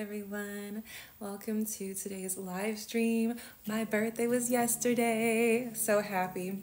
everyone. Welcome to today's live stream. My birthday was yesterday. So happy.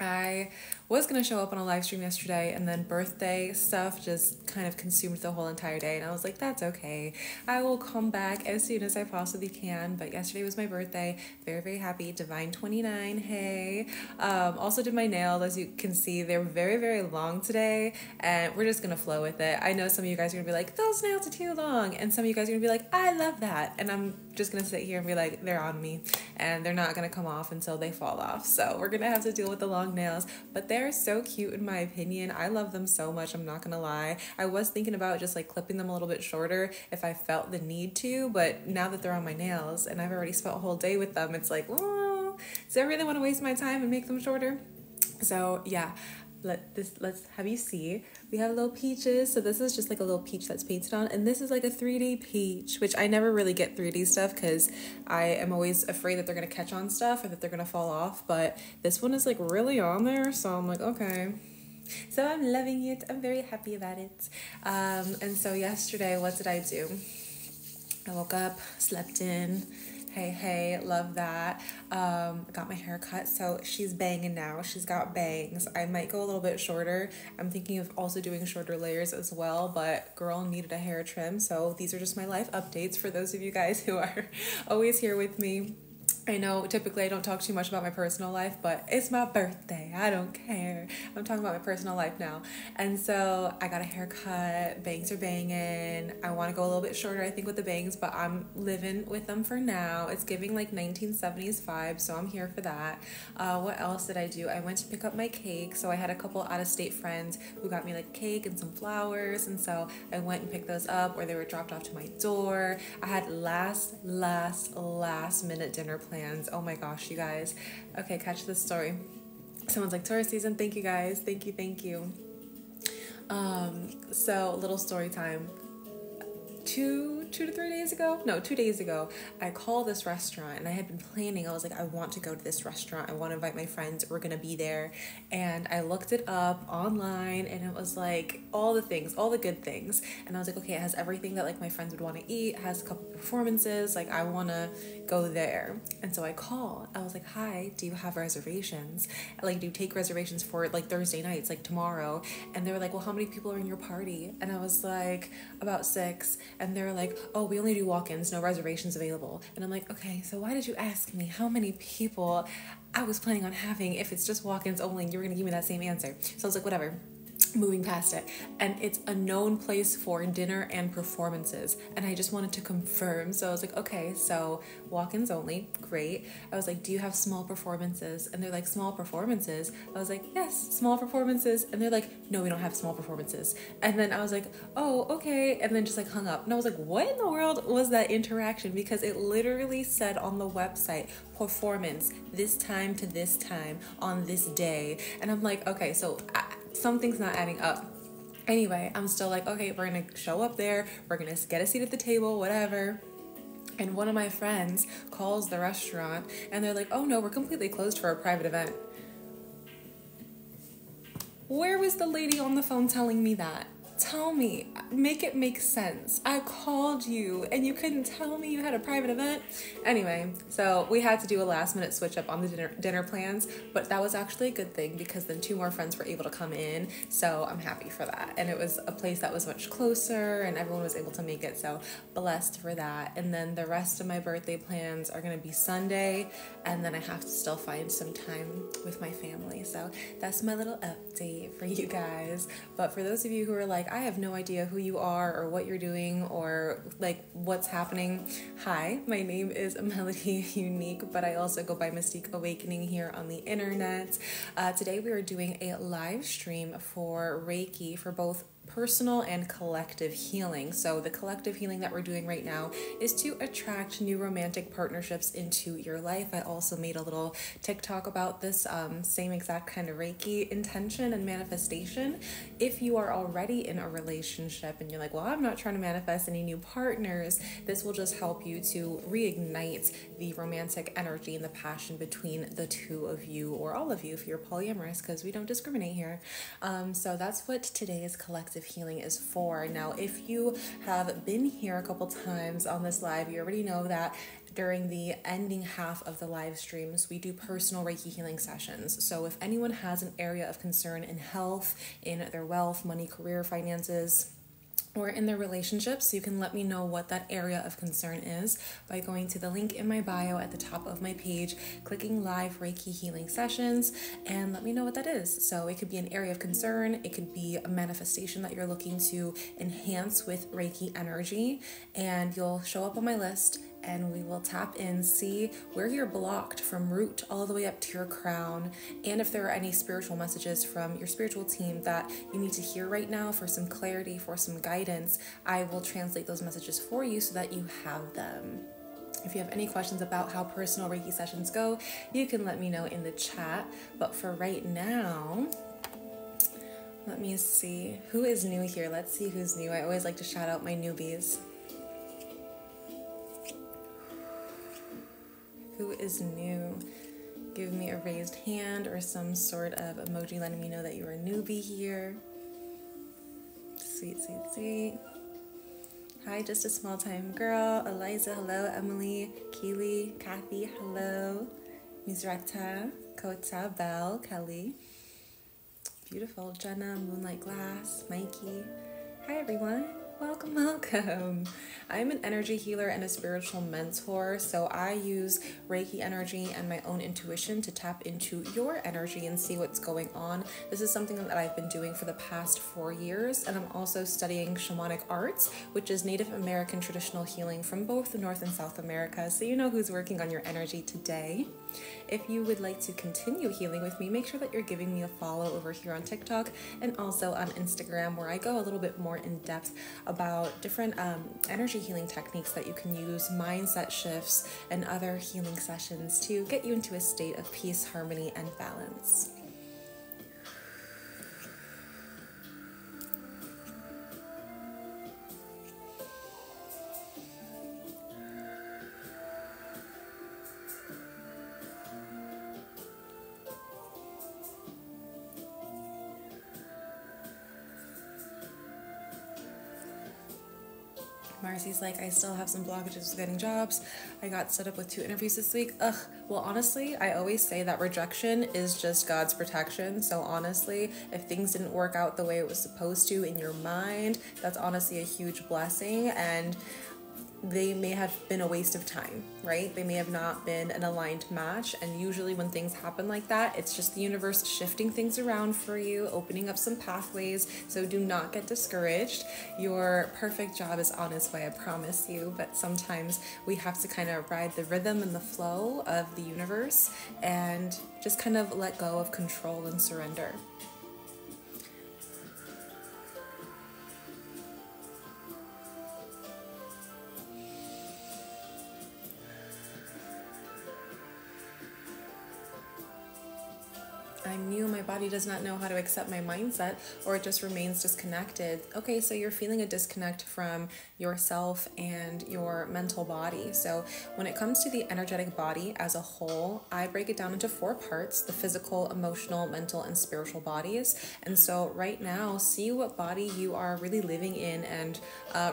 I was going to show up on a live stream yesterday, and then birthday stuff just kind of consumed the whole entire day, and I was like, that's okay. I will come back as soon as I possibly can, but yesterday was my birthday. Very, very happy. Divine 29, hey. Also did my nails. As you can see, they're very, very long today, and we're just going to flow with it. I know some of you guys are going to be like, those nails are too long, and some of you guys are going to be like, I love that, and I'm just going to sit here and be like, they're on me, and they're not going to come off until they fall off, so we're going to have to deal with the long nails, but they're so cute in my opinion. I love them so much, I'm not gonna lie. I was thinking about just like clipping them a little bit shorter if I felt the need to, but now that they're on my nails and I've already spent a whole day with them, it's like, oh, do I really want to waste my time and make them shorter? So yeah, let's have you see. We have little peaches. So this is just like a little peach that's painted on, and this is like a 3D peach, which I never really get 3D stuff because I am always afraid that they're gonna catch on stuff or that they're gonna fall off, but this one is like really on there, so I'm like, okay. So I'm loving it. I'm very happy about it. And so yesterday, what did I do? I woke up, slept in. Hey, love that. Got my hair cut, so she's banging now. She's got bangs. I might go a little bit shorter. I'm thinking of also doing shorter layers as well, but girl needed a hair trim, so these are just my life updates for those of you guys who are always here with me. I know typically I don't talk too much about my personal life, but it's my birthday. I don't care. I'm talking about my personal life now. And so I got a haircut. Bangs are banging. I want to go a little bit shorter, I think, with the bangs, but I'm living with them for now. It's giving like 1970s vibes, so I'm here for that. What else did I do? I went to pick up my cake. So I had a couple out-of-state friends who got me like cake and some flowers, and so I went and picked those up, or they were dropped off to my door. I had last minute dinner plans. Oh my gosh, you guys. Okay, catch this story. Someone's like, Taurus season, thank you guys. Thank you. So little story time. 2 to 3 days ago? No, 2 days ago, I called this restaurant and I had been planning. I was like, I want to go to this restaurant. I want to invite my friends. We're going to be there. And I looked it up online and it was like all the things, all the good things. And I was like, okay, it has everything that like my friends would want to eat. It has a couple performances. Like I want to go there. And so I called. I was like, hi, do you have reservations? Like, do you take reservations for like Thursday nights, like tomorrow? And they were like, well, how many people are in your party? And I was like, about 6. And they were like, oh, we only do walk-ins, no reservations available. And I'm like, okay, so why did you ask me how many people I was planning on having if it's just walk-ins only and you were gonna give me that same answer? So I was like, whatever. Moving past it. And it's a known place for dinner and performances, and I just wanted to confirm. So I was like, okay, so walk-ins only, great. I was like, do you have small performances? And they're like, small performances? I was like, yes, small performances. And they're like, no, we don't have small performances. And then I was like, oh, okay, and then just like hung up. And I was like, what in the world was that interaction? Because it literally said on the website, performance this time to this time on this day. And I'm like, okay, so something's not adding up. Anyway, I'm still like, okay, we're gonna show up there, we're gonna get a seat at the table, whatever. And one of my friends calls the restaurant and they're like, oh no, we're completely closed for a private event. Where was the lady on the phone telling me that? Tell me, make it make sense. I called you and you couldn't tell me you had a private event. Anyway, so we had to do a last minute switch up on the dinner plans, but that was actually a good thing because then 2 more friends were able to come in. So I'm happy for that. And it was a place that was much closer and everyone was able to make it. So blessed for that. And then the rest of my birthday plans are going to be Sunday. And then I have to still find some time with my family. So that's my little update for you guys. But for those of you who are like, I have no idea who you are or what you're doing or like what's happening. Hi, my name is Melody Unique, but I also go by Mystique Awakening here on the internet. Today we are doing a live stream for Reiki for both personal and collective healing. So the collective healing that we're doing right now is to attract new romantic partnerships into your life. I also made a little TikTok about this same exact kind of Reiki intention and manifestation. If you are already in a relationship and you're like, well, I'm not trying to manifest any new partners, this will just help you to reignite the romantic energy and the passion between the two of you, or all of you if you're polyamorous, because we don't discriminate here. So that's what today's collective collective healing is for. Now, if you have been here a couple times on this live, you already know that during the ending half of the live streams, we do personal Reiki healing sessions. So if anyone has an area of concern in health, in their wealth, money, career, finances, or in their relationships, you can let me know what that area of concern is by going to the link in my bio at the top of my page, clicking live Reiki healing sessions, and let me know what that is. So it could be an area of concern, it could be a manifestation that you're looking to enhance with Reiki energy, and you'll show up on my list and we will tap in, see where you're blocked from root all the way up to your crown, and if there are any spiritual messages from your spiritual team that you need to hear right now for some clarity, for some guidance, I will translate those messages for you so that you have them. If you have any questions about how personal Reiki sessions go, you can let me know in the chat. But for right now, let me see who is new here. Let's see who's new. I always like to shout out my newbies. Who is new? Give me a raised hand or some sort of emoji letting me know that you're a newbie here. Sweet, sweet, sweet. Hi, just a small time girl. Eliza, hello. Emily, Keely, Kathy, hello. Misrata, Kota, Belle, Kelly. Beautiful. Jenna, Moonlight Glass, Mikey. Hi, everyone. Welcome, welcome. I'm an energy healer and a spiritual mentor, so I use Reiki energy and my own intuition to tap into your energy and see what's going on. This is something that I've been doing for the past 4 years, and I'm also studying shamanic arts, which is Native American traditional healing from both North and South America, so you know who's working on your energy today. If you would like to continue healing with me, make sure that you're giving me a follow over here on TikTok and also on Instagram, where I go a little bit more in depth about different energy healing techniques that you can use, mindset shifts, and other healing sessions to get you into a state of peace, harmony, and balance. Marcy's like, I still have some blockages with getting jobs. I got set up with 2 interviews this week. Ugh. Well, honestly, I always say that rejection is just God's protection. So honestly, if things didn't work out the way it was supposed to in your mind, that's honestly a huge blessing. And they may have been a waste of time, right? They may have not been an aligned match. And usually when things happen like that, it's just the universe shifting things around for you, opening up some pathways. So do not get discouraged. Your perfect job is on its way, I promise you. But sometimes we have to kind of ride the rhythm and the flow of the universe and just kind of let go of control and surrender. I'm new, my body does not know how to accept my mindset, or it just remains disconnected. Okay, so you're feeling a disconnect from yourself and your mental body. So when it comes to the energetic body as a whole, I break it down into 4 parts: the physical, emotional, mental, and spiritual bodies. And so right now, see what body you are really living in and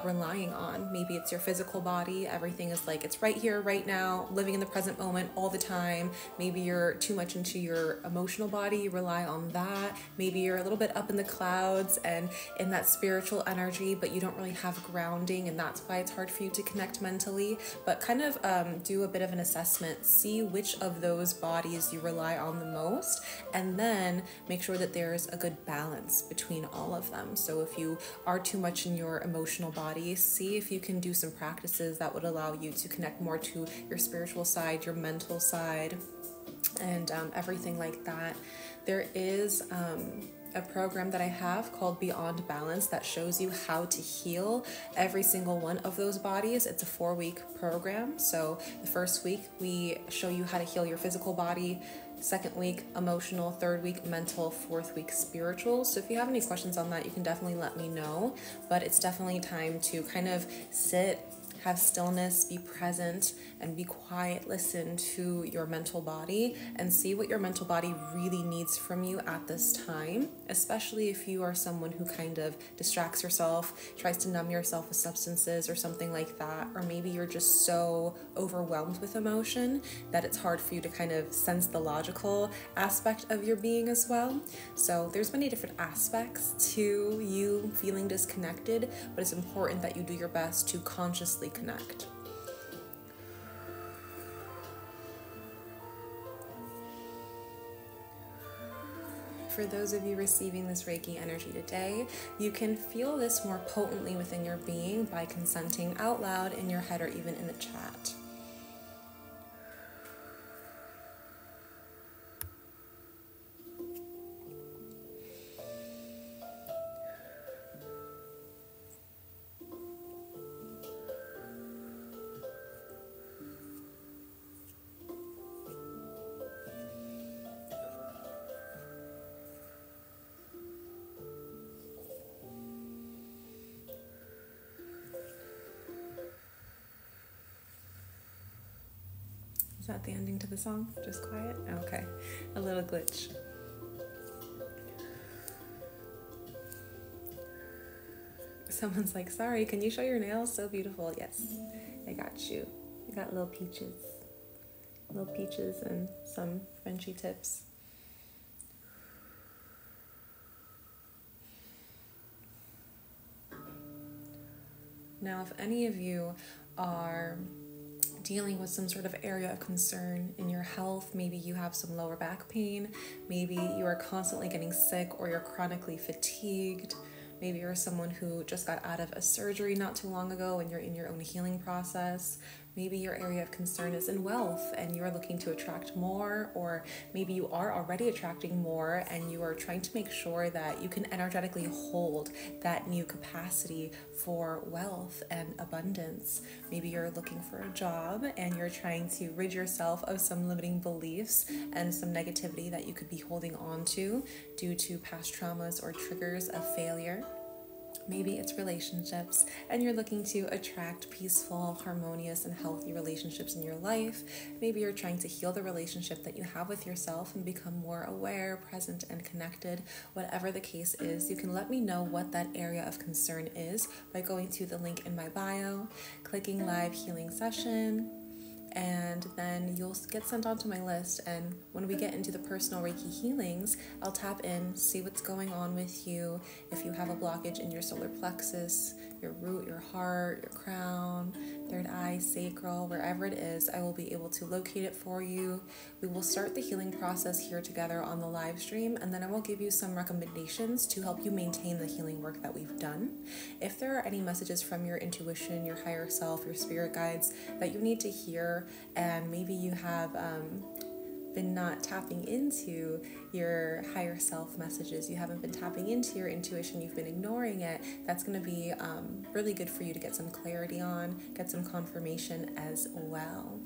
relying on. Maybe it's your physical body. Everything is like, it's right here, right now, living in the present moment all the time. Maybe you're too much into your emotional body, you rely on that. Maybe you're a little bit up in the clouds and in that spiritual energy, but you don't really have grounding, and that's why it's hard for you to connect mentally. But kind of do a bit of an assessment, see which of those bodies you rely on the most, and then make sure that there's a good balance between all of them. So if you are too much in your emotional body, see if you can do some practices that would allow you to connect more to your spiritual side, your mental side, and everything like that. There is a program that I have called Beyond Balance that shows you how to heal every single one of those bodies. It's a 4-week program. So the first week we show you how to heal your physical body, 2nd week emotional, 3rd week mental, 4th week spiritual. So if you have any questions on that, you can definitely let me know. But it's definitely time to kind of sit have stillness, be present, and be quiet. Listen to your mental body and see what your mental body really needs from you at this time, especially if you are someone who kind of distracts yourself, tries to numb yourself with substances or something like that, or maybe you're just so overwhelmed with emotion that it's hard for you to kind of sense the logical aspect of your being as well. So there's many different aspects to you feeling disconnected, but it's important that you do your best to consciously connect. For those of you receiving this Reiki energy today, you can feel this more potently within your being by consenting out loud in your head or even in the chat. Is that the ending to the song? Just quiet? Okay, a little glitch. Someone's like, sorry, can you show your nails? So beautiful. Yes, I got you. I got little peaches and some Frenchy tips. Now, if any of you are dealing with some sort of area of concern in your health, maybe you have some lower back pain, maybe you are constantly getting sick or you're chronically fatigued, maybe you're someone who just got out of a surgery not too long ago and you're in your own healing process, maybe your area of concern is in wealth and you are looking to attract more, or maybe you are already attracting more and you are trying to make sure that you can energetically hold that new capacity for wealth and abundance. Maybe you're looking for a job and you're trying to rid yourself of some limiting beliefs and some negativity that you could be holding on to due to past traumas or triggers of failure. Maybe it's relationships and you're looking to attract peaceful, harmonious, and healthy relationships in your life. Maybe you're trying to heal the relationship that you have with yourself and become more aware, present, and connected. Whatever the case is, you can let me know what that area of concern is by going to the link in my bio, clicking live healing session, and then you'll get sent onto my list. And when we get into the personal Reiki healings, I'll tap in, see what's going on with you. If you have a blockage in your solar plexus, your root, your heart, your crown, third eye, sacral, wherever it is, I will be able to locate it for you. We will start the healing process here together on the live stream, and then I will give you some recommendations to help you maintain the healing work that we've done. If there are any messages from your intuition, your higher self, your spirit guides that you need to hear, and maybe you have been not tapping into your higher self messages, you haven't been tapping into your intuition, you've been ignoring it, that's going to be really good for you to get some clarity on, get some confirmation as well.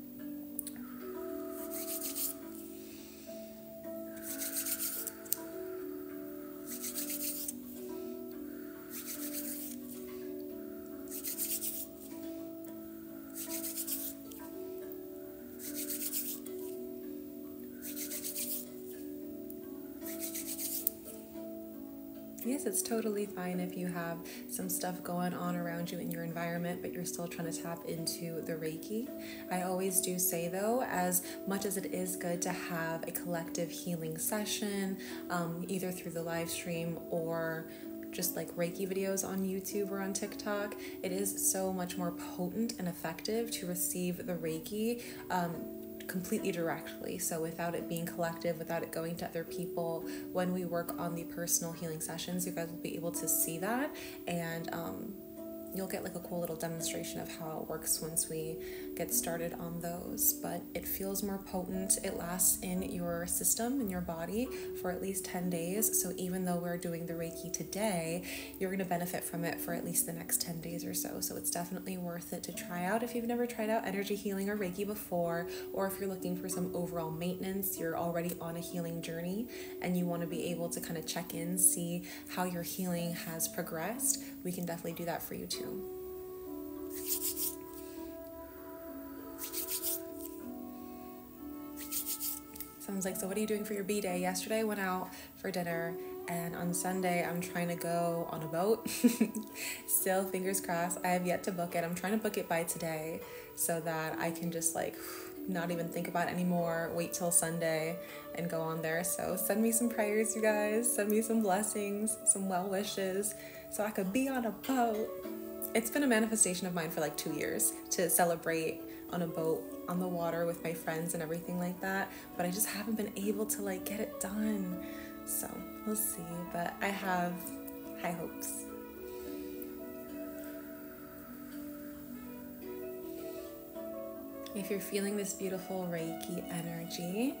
Yes, it's totally fine if you have some stuff going on around you in your environment, but you're still trying to tap into the Reiki. I always do say, though, as much as it is good to have a collective healing session, either through the live stream or just like Reiki videos on YouTube or on TikTok, it is so much more potent and effective to receive the Reiki completely directly. So without it being collective, without it going to other people, when we work on the personal healing sessions, you guys will be able to see that, and you'll get like a cool little demonstration of how it works once we get started on those. But it feels more potent. It lasts in your system, in your body, for at least 10 days. So even though we're doing the Reiki today, you're going to benefit from it for at least the next 10 days or so. So it's definitely worth it to try out if you've never tried out energy healing or Reiki before, or if you're looking for some overall maintenance, you're already on a healing journey and you want to be able to kind of check in, see how your healing has progressed. We can definitely do that for you too. Someone's like, so what are you doing for your B-day? Yesterday I went out for dinner, and on Sunday I'm trying to go on a boat. Still, fingers crossed, I have yet to book it. I'm trying to book it by today so that I can just like not even think about it anymore, wait till Sunday and go on there. So send me some prayers, you guys. Send me some blessings, some well wishes, so I could be on a boat. It's been a manifestation of mine for like 2 years to celebrate on a boat on the water with my friends and everything like that, but I just haven't been able to like get it done. So we'll see, but I have high hopes. If you're feeling this beautiful Reiki energy,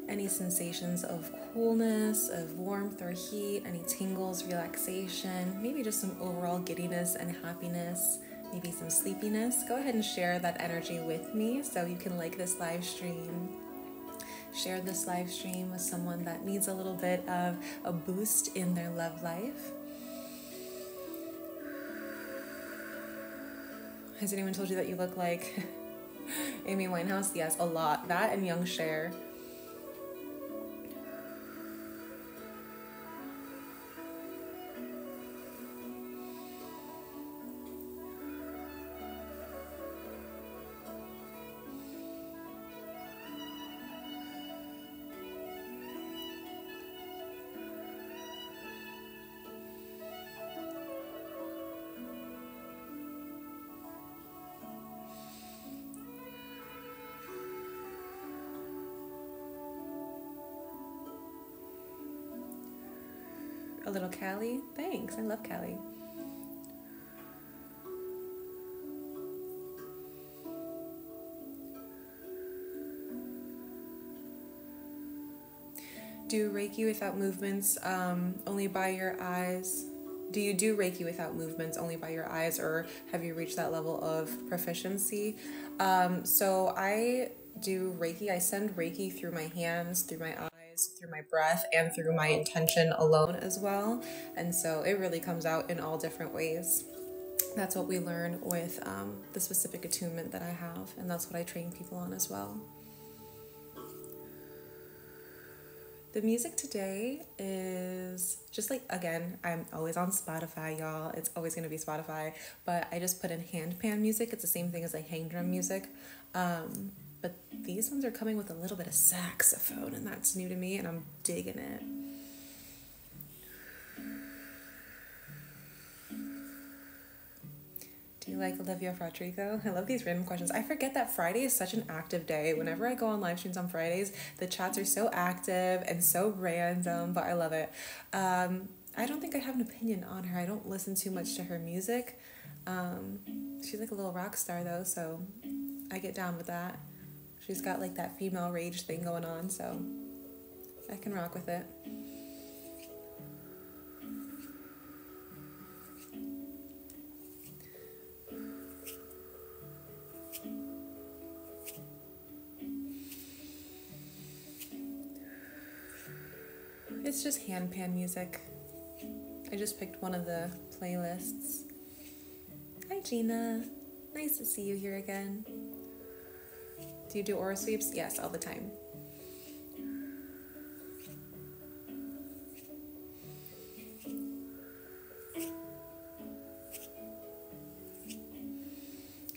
any sensations of coolness, of warmth or heat, any tingles, relaxation, maybe just some overall giddiness and happiness, maybe some sleepiness, go ahead and share that energy with me so you can like this live stream. Share this live stream with someone that needs a little bit of a boost in their love life. Has anyone told you that you look like Amy Winehouse? Yes, a lot. That and young Cher. A little Cali? Thanks, I love Cali. Do Reiki without movements only by your eyes? Do you do Reiki without movements only by your eyes, or have you reached that level of proficiency? So I do Reiki. I send Reiki through my hands, through my eyes, through my breath, and through my intention alone as well. And so it really comes out in all different ways. That's what we learn with the specific attunement that I have, and that's what I train people on as well. The music today is just like, again, I'm always on Spotify, y'all. It's always going to be Spotify, but I just put in handpan music. It's the same thing as like hang drum music. But these ones are coming with a little bit of saxophone, and that's new to me, and I'm digging it. Do you like Olivia Rodrigo? I love these random questions. I forget that Friday is such an active day. Whenever I go on live streams on Fridays, the chats are so active and so random, but I love it. I don't think I have an opinion on her. I don't listen too much to her music. She's like a little rock star though, so I get down with that. She's got like that female rage thing going on, so I can rock with it. It's just handpan music. I just picked one of the playlists. Hi Gina, nice to see you here again. Do you do aura sweeps? Yes, all the time.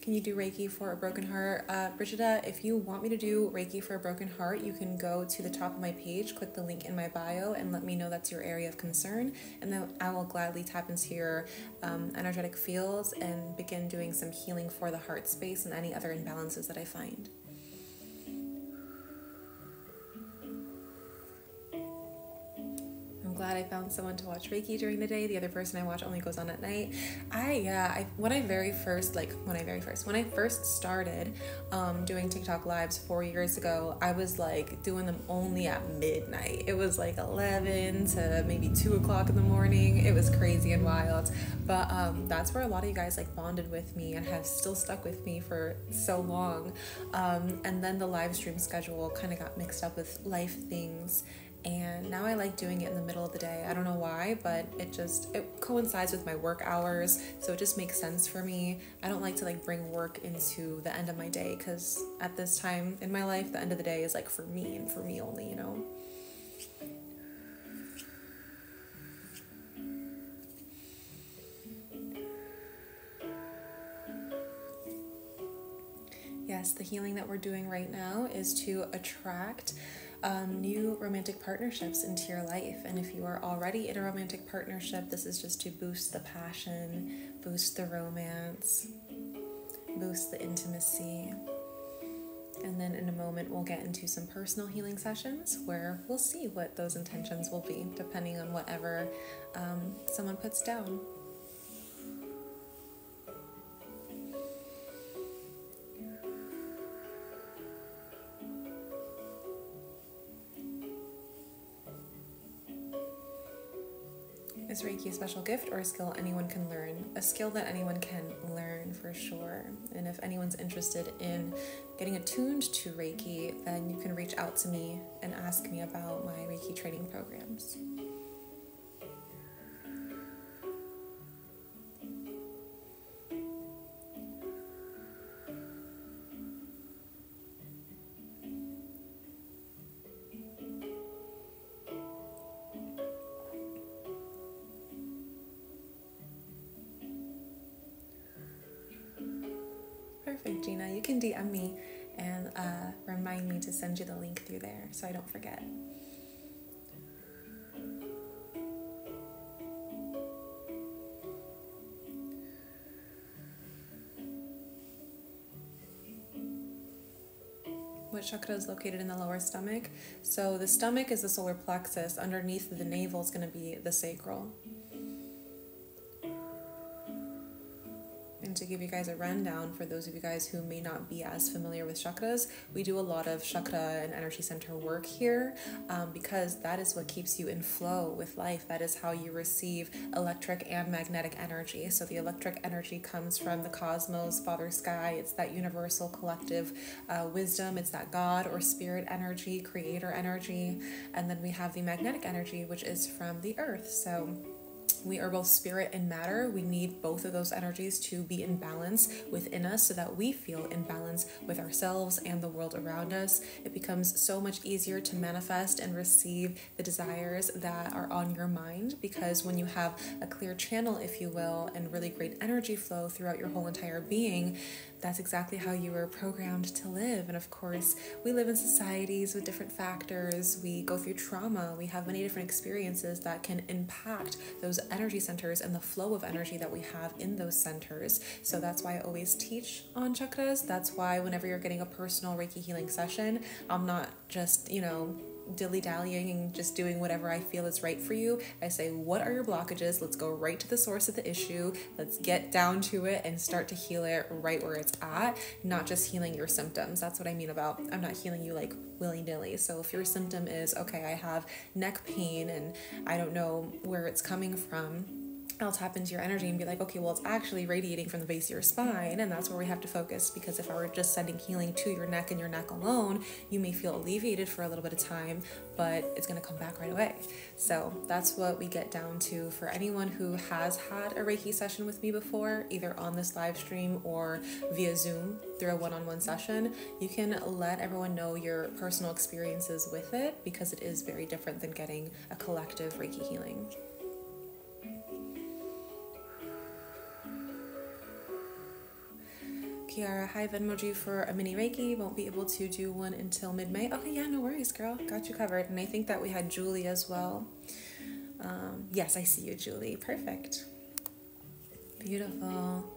Can you do Reiki for a broken heart? Brigida, if you want me to do Reiki for a broken heart, you can go to the top of my page, click the link in my bio, and let me know that's your area of concern. And then I will gladly tap into your energetic fields and begin doing some healing for the heart space and any other imbalances that I find. I'm glad I found someone to watch Reiki during the day. The other person I watch only goes on at night. When I first started doing TikTok lives 4 years ago, I was like doing them only at midnight. It was like 11 to maybe 2 o'clock in the morning. It was crazy and wild, but that's where a lot of you guys like bonded with me and have still stuck with me for so long. And then the live stream schedule kind of got mixed up with life things, And now I like doing it in the middle of the day. I don't know why, but it coincides with my work hours, so it just makes sense for me. I don't like to like bring work into the end of my day, because at this time in my life, the end of the day is like for me and for me only, you know? Yes, the healing that we're doing right now is to attract new romantic partnerships into your life. And if you are already in a romantic partnership, this is just to boost the passion, boost the romance, boost the intimacy. And then in a moment, we'll get into some personal healing sessions where we'll see what those intentions will be, depending on whatever someone puts down. Is Reiki a special gift or a skill anyone can learn? A skill that anyone can learn for sure. And if anyone's interested in getting attuned to Reiki, then you can reach out to me and ask me about my Reiki training programs. Perfect, Gina. You can DM me and remind me to send you the link through there so I don't forget. What chakra is located in the lower stomach? So the stomach is the solar plexus. Underneath the navel is going to be the sacral. And to give you guys a rundown, for those of you guys who may not be as familiar with chakras, we do a lot of chakra and energy center work here because that is what keeps you in flow with life. That is how you receive electric and magnetic energy. So the electric energy comes from the cosmos, Father Sky. It's that universal collective wisdom. It's that God or spirit energy, creator energy. And then we have the magnetic energy, which is from the earth. So we are both spirit and matter. We need both of those energies to be in balance within us so that we feel in balance with ourselves and the world around us. It becomes so much easier to manifest and receive the desires that are on your mind, because when you have a clear channel, if you will, and really great energy flow throughout your whole entire being, that's exactly how you were programmed to live. And of course, we live in societies with different factors. We go through trauma. We have many different experiences that can impact those energy centers and the flow of energy that we have in those centers. So that's why I always teach on chakras. That's why whenever you're getting a personal Reiki healing session, I'm not just, dilly-dallying and just doing whatever I feel is right for you. I say, what are your blockages? Let's go right to the source of the issue. Let's get down to it and start to heal it right where it's at, not just healing your symptoms. That's what I mean about, I'm not healing you like willy-nilly. So if your symptom is, okay, I have neck pain and I don't know where it's coming from, I'll tap into your energy and be like, okay, well, it's actually radiating from the base of your spine, and that's where we have to focus, because if I were just sending healing to your neck and your neck alone, you may feel alleviated for a little bit of time, but it's going to come back right away. So that's what we get down to. For anyone who has had a Reiki session with me before, either on this live stream or via Zoom through a one-on-one session, you can let everyone know your personal experiences with it, because it is very different than getting a collective Reiki healing. Kiara, hi, Venmoed you for a mini Reiki. Won't be able to do one until mid-May. Okay, yeah, no worries, girl. Got you covered. And I think that we had Julie as well. Yes, I see you, Julie. Perfect. Beautiful.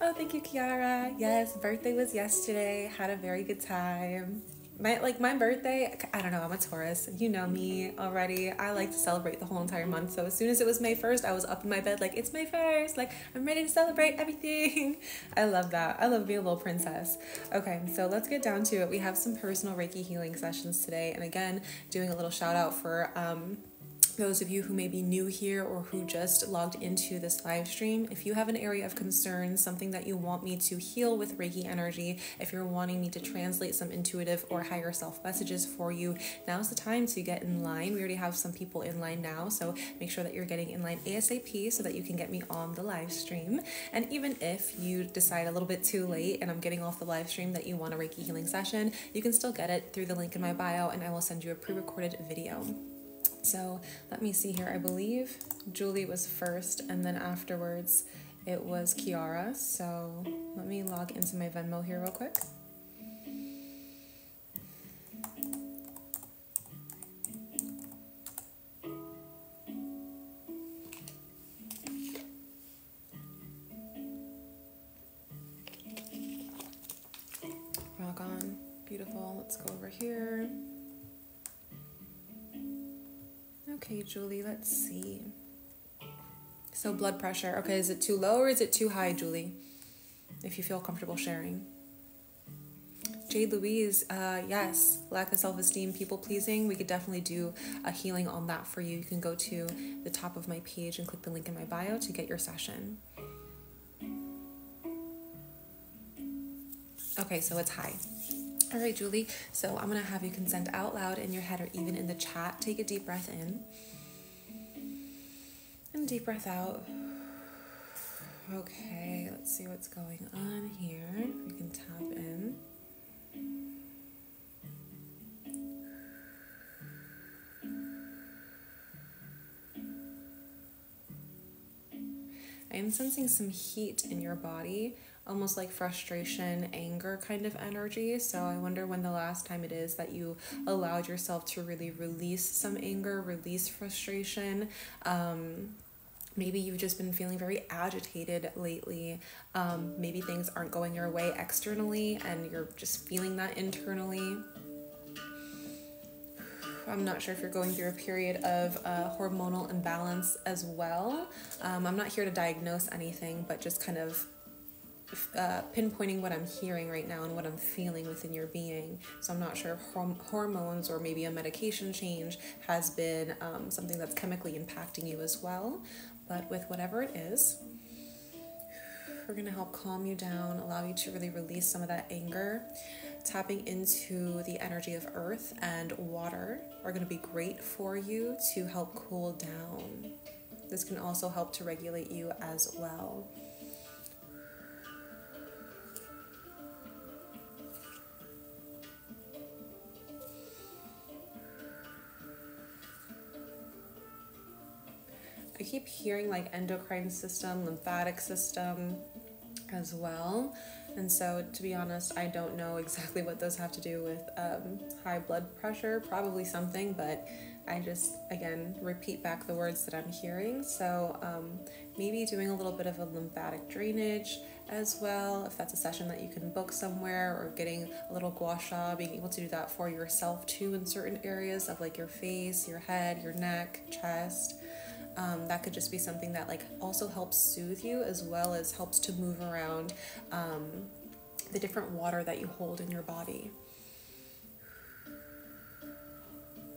Oh, thank you, Kiara. Yes, birthday was yesterday. Had a very good time. My birthday, I don't know, I'm a Taurus. You know me already. I like to celebrate the whole entire month. So as soon as it was May 1st, I was up in my bed like, it's May 1st. Like, I'm ready to celebrate everything. I love that. I love being a little princess. Okay, so let's get down to it. We have some personal Reiki healing sessions today. And again, doing a little shout out for those of you who may be new here or who just logged into this live stream, if you have an area of concern, something that you want me to heal with Reiki energy, if you're wanting me to translate some intuitive or higher self messages for you, now's the time to get in line. We already have some people in line now, so make sure that you're getting in line ASAP so that you can get me on the live stream. And even if you decide a little bit too late and I'm getting off the live stream that you want a Reiki healing session, you can still get it through the link in my bio, and I will send you a pre-recorded video. So let me see here. I believe Julie was first, and then afterwards it was Kiara. So let me log into my Venmo here real quick. Rock on. Beautiful. Let's go over here. Okay, Julie, let's see. So blood pressure. Okay, is it too low or is it too high, Julie? If you feel comfortable sharing. Jade Louise, yes, lack of self-esteem, people-pleasing. We could definitely do a healing on that for you. You can go to the top of my page and click the link in my bio to get your session. Okay, so it's high. All right, Julie, so I'm going to have you consent out loud in your head or even in the chat. Take a deep breath in and deep breath out. Okay, let's see what's going on here. We can tap in. I am sensing some heat in your body, almost like frustration, anger kind of energy. So I wonder when the last time it is that you allowed yourself to really release some anger, release frustration. Maybe you've just been feeling very agitated lately. Maybe things aren't going your way externally and you're just feeling that internally. I'm not sure if you're going through a period of hormonal imbalance as well. I'm not here to diagnose anything, but just kind of pinpointing what I'm hearing right now and what I'm feeling within your being. So I'm not sure if hormones or maybe a medication change has been something that's chemically impacting you as well. But with whatever it is, we're going to help calm you down, allow you to really release some of that anger. Tapping into the energy of earth and water are going to be great for you to help cool down. This can also help to regulate you as well. I keep hearing like endocrine system, lymphatic system as well. And so, to be honest, I don't know exactly what those have to do with high blood pressure, probably something, but I just, again, repeat back the words that I'm hearing. So maybe doing a little bit of a lymphatic drainage as well, if that's a session that you can book somewhere, or getting a little gua sha, being able to do that for yourself too in certain areas of like your face, your head, your neck, chest. That could just be something that like also helps soothe you as well as helps to move around the different water that you hold in your body.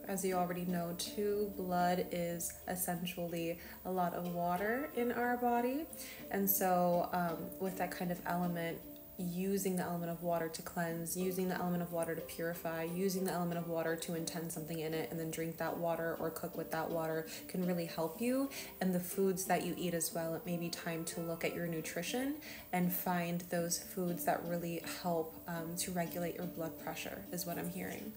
As you already know too, blood is essentially a lot of water in our body. And so with that kind of element, using the element of water to cleanse, using the element of water to purify, using the element of water to intend something in it and then drink that water or cook with that water can really help you. And the foods that you eat as well, it may be time to look at your nutrition and find those foods that really help to regulate your blood pressure is what I'm hearing.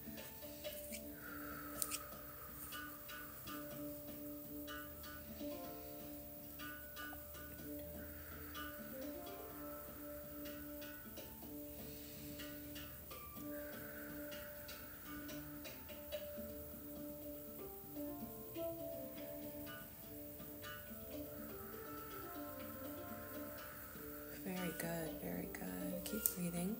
Very good, very good. Keep breathing.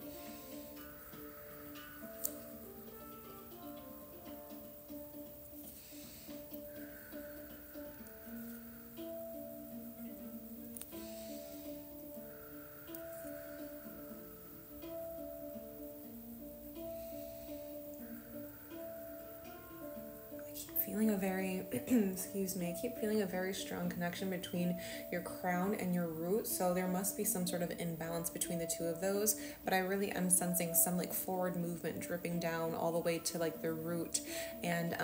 feeling a very, excuse me, I keep feeling a very strong connection between your crown and your root. So there must be some sort of imbalance between the two of those, but I really am sensing some like forward movement dripping down all the way to like the root. And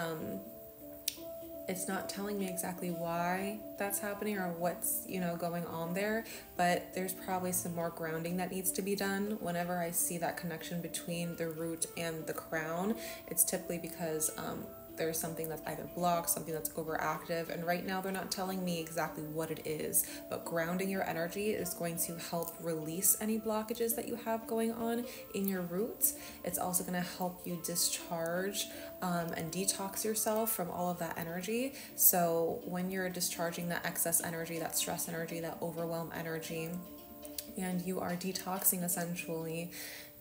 it's not telling me exactly why that's happening or what's, going on there, but there's probably some more grounding that needs to be done. Whenever I see that connection between the root and the crown, it's typically because there's something that's either blocked, something that's overactive, and right now they're not telling me exactly what it is, but grounding your energy is going to help release any blockages that you have going on in your roots. It's also going to help you discharge and detox yourself from all of that energy. So when you're discharging that excess energy, that stress energy, that overwhelm energy, and you are detoxing essentially,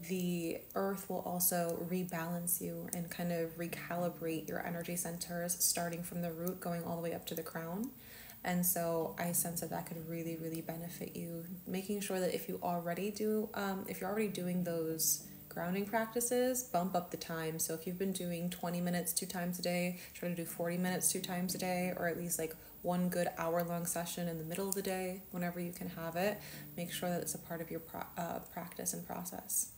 the earth will also rebalance you and kind of recalibrate your energy centers, starting from the root going all the way up to the crown. And so I sense that could really, really benefit you. Making sure that if you're already doing those grounding practices, bump up the time. So if you've been doing 20 minutes 2 times a day, try to do 40 minutes 2 times a day, or at least like one good hour-long session in the middle of the day, whenever you can have it. Make sure that it's a part of your practice and process.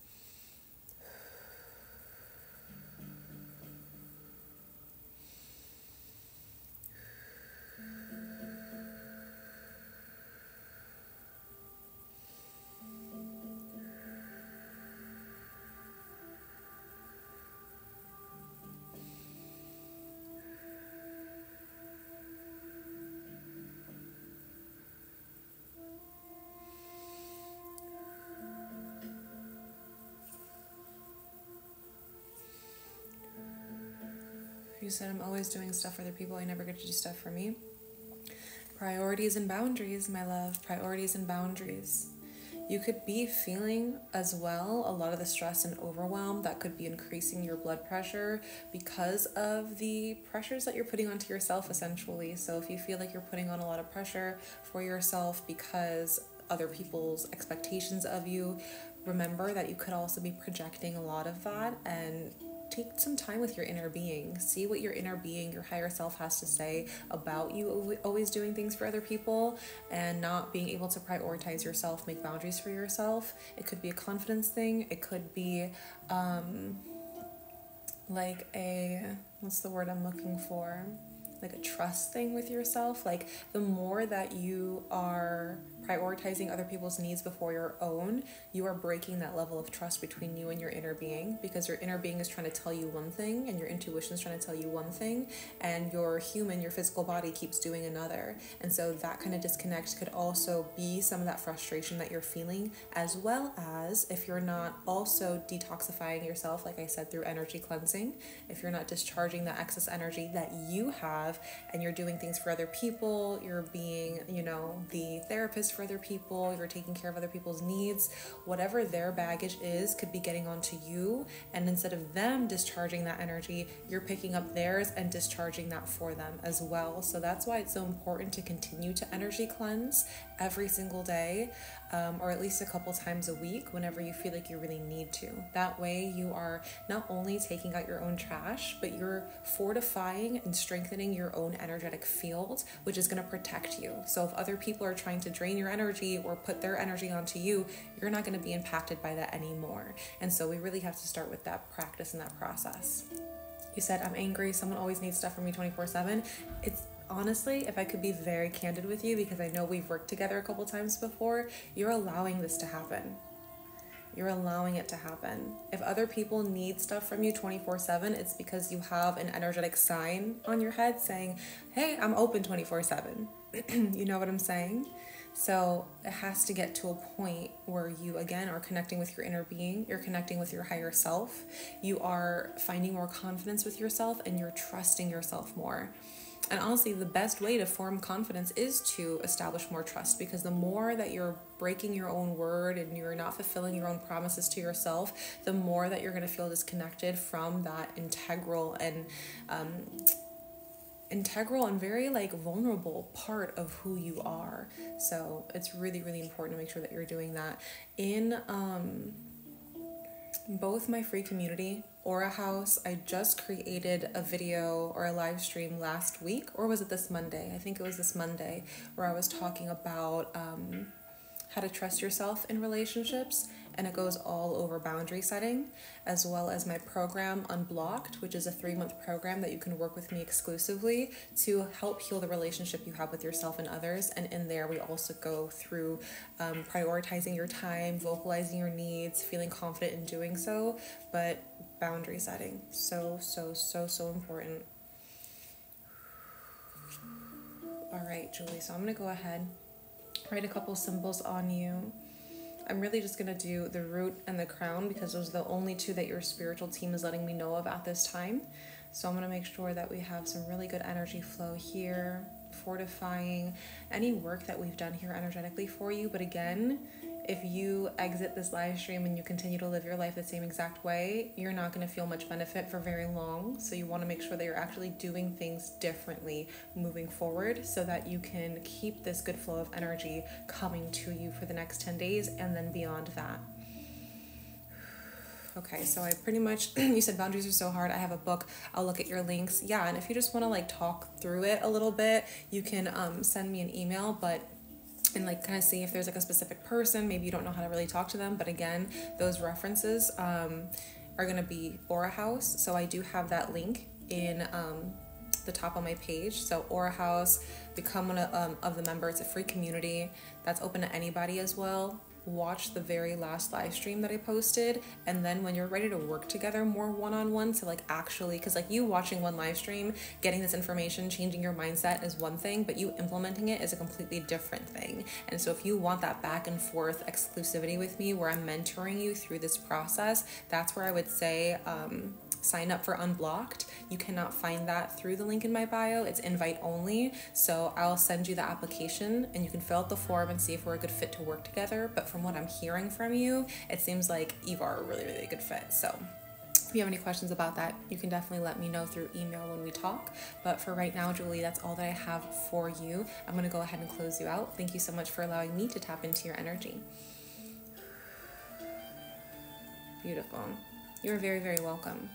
You said I'm always doing stuff for other people, I never get to do stuff for me. Priorities and boundaries, my love. Priorities and boundaries. You could be feeling as well a lot of the stress and overwhelm that could be increasing your blood pressure because of the pressures that you're putting onto yourself essentially. So if you feel like you're putting on a lot of pressure for yourself because other people's expectations of you, remember that you could also be projecting a lot of that, and take some time with your inner being. See what your inner being, your higher self, has to say about you always doing things for other people and not being able to prioritize yourself, make boundaries for yourself. It could be a confidence thing. It could be like what's the word I'm looking for? Like a trust thing with yourself. Like the more that you are prioritizing other people's needs before your own, you are breaking that level of trust between you and your inner being, because your inner being is trying to tell you one thing and your intuition is trying to tell you one thing, and your physical body keeps doing another. And so that kind of disconnect could also be some of that frustration that you're feeling, as well as if you're not also detoxifying yourself, like I said, through energy cleansing, if you're not discharging the excess energy that you have and you're doing things for other people, you're being, the therapist for other people, you're taking care of other people's needs, whatever their baggage is could be getting onto you, and instead of them discharging that energy, you're picking up theirs and discharging that for them as well. So that's why it's so important to continue to energy cleanse every single day, or at least a couple times a week whenever you feel like you really need to. That way you are not only taking out your own trash, but you're fortifying and strengthening your own energetic field, which is going to protect you. So if other people are trying to drain your energy or put their energy onto you, you're not going to be impacted by that anymore. And so we really have to start with that practice and that process. You said, I'm angry, someone always needs stuff from me 24/7. It's honestly, if I could be very candid with you, because I know we've worked together a couple times before, you're allowing this to happen. You're allowing it to happen. If other people need stuff from you 24/7, it's because you have an energetic sign on your head saying, hey, I'm open 24/7. You know what I'm saying? So it has to get to a point where you, again, are connecting with your inner being, you're connecting with your higher self, you are finding more confidence with yourself, and you're trusting yourself more. And honestly, the best way to form confidence is to establish more trust, because the more that you're breaking your own word and you're not fulfilling your own promises to yourself, the more that you're going to feel disconnected from that integral and very vulnerable part of who you are. So it's really, really important to make sure that you're doing that in both my free community Aura House. I just created a video or a live stream last week, or was it this Monday? I think it was this Monday, where I was talking about how to trust yourself in relationships, and it goes all over boundary setting, as well as my program Unblocked, which is a 3-month program that you can work with me exclusively to help heal the relationship you have with yourself and others. And in there we also go through prioritizing your time, vocalizing your needs, feeling confident in doing so, but boundary setting, so important. All right, Julie, so I'm gonna go ahead, write a couple symbols on you. I'm really just going to do the root and the crown because those are the only two that your spiritual team is letting me know of at this time. So I'm going to make sure that we have some really good energy flow here, fortifying any work that we've done here energetically for you. But again, if you exit this live stream and you continue to live your life the same exact way, you're not going to feel much benefit for very long. So you want to make sure that you're actually doing things differently moving forward so that you can keep this good flow of energy coming to you for the next 10 days and then beyond that. Okay, so I pretty much, you said boundaries are so hard. I have a book. I'll look at your links. Yeah, and if you just want to like talk through it a little bit, you can send me an email, and like kind of see if there's like a specific person, maybe you don't know how to really talk to them. But again, those references are going to be Aura House. So I do have that link in the top of my page. So Aura House, become one of the members. It's a free community that's open to anybody as well. Watch the very last live stream that I posted, and then when you're ready to work together more one-on-one to like actually, because like you watching one live stream, getting this information, changing your mindset is one thing, but you implementing it is a completely different thing. And so if you want that back and forth exclusivity with me where I'm mentoring you through this process, that's where I would say sign up for Unblocked. You cannot find that through the link in my bio. It's invite only. So I'll send you the application and you can fill out the form and see if we're a good fit to work together. But from what I'm hearing from you, it seems like you are a really, really good fit. So if you have any questions about that, you can definitely let me know through email when we talk. But for right now, Julie, that's all that I have for you. I'm going to go ahead and close you out. Thank you so much for allowing me to tap into your energy. Beautiful. You're very, very welcome.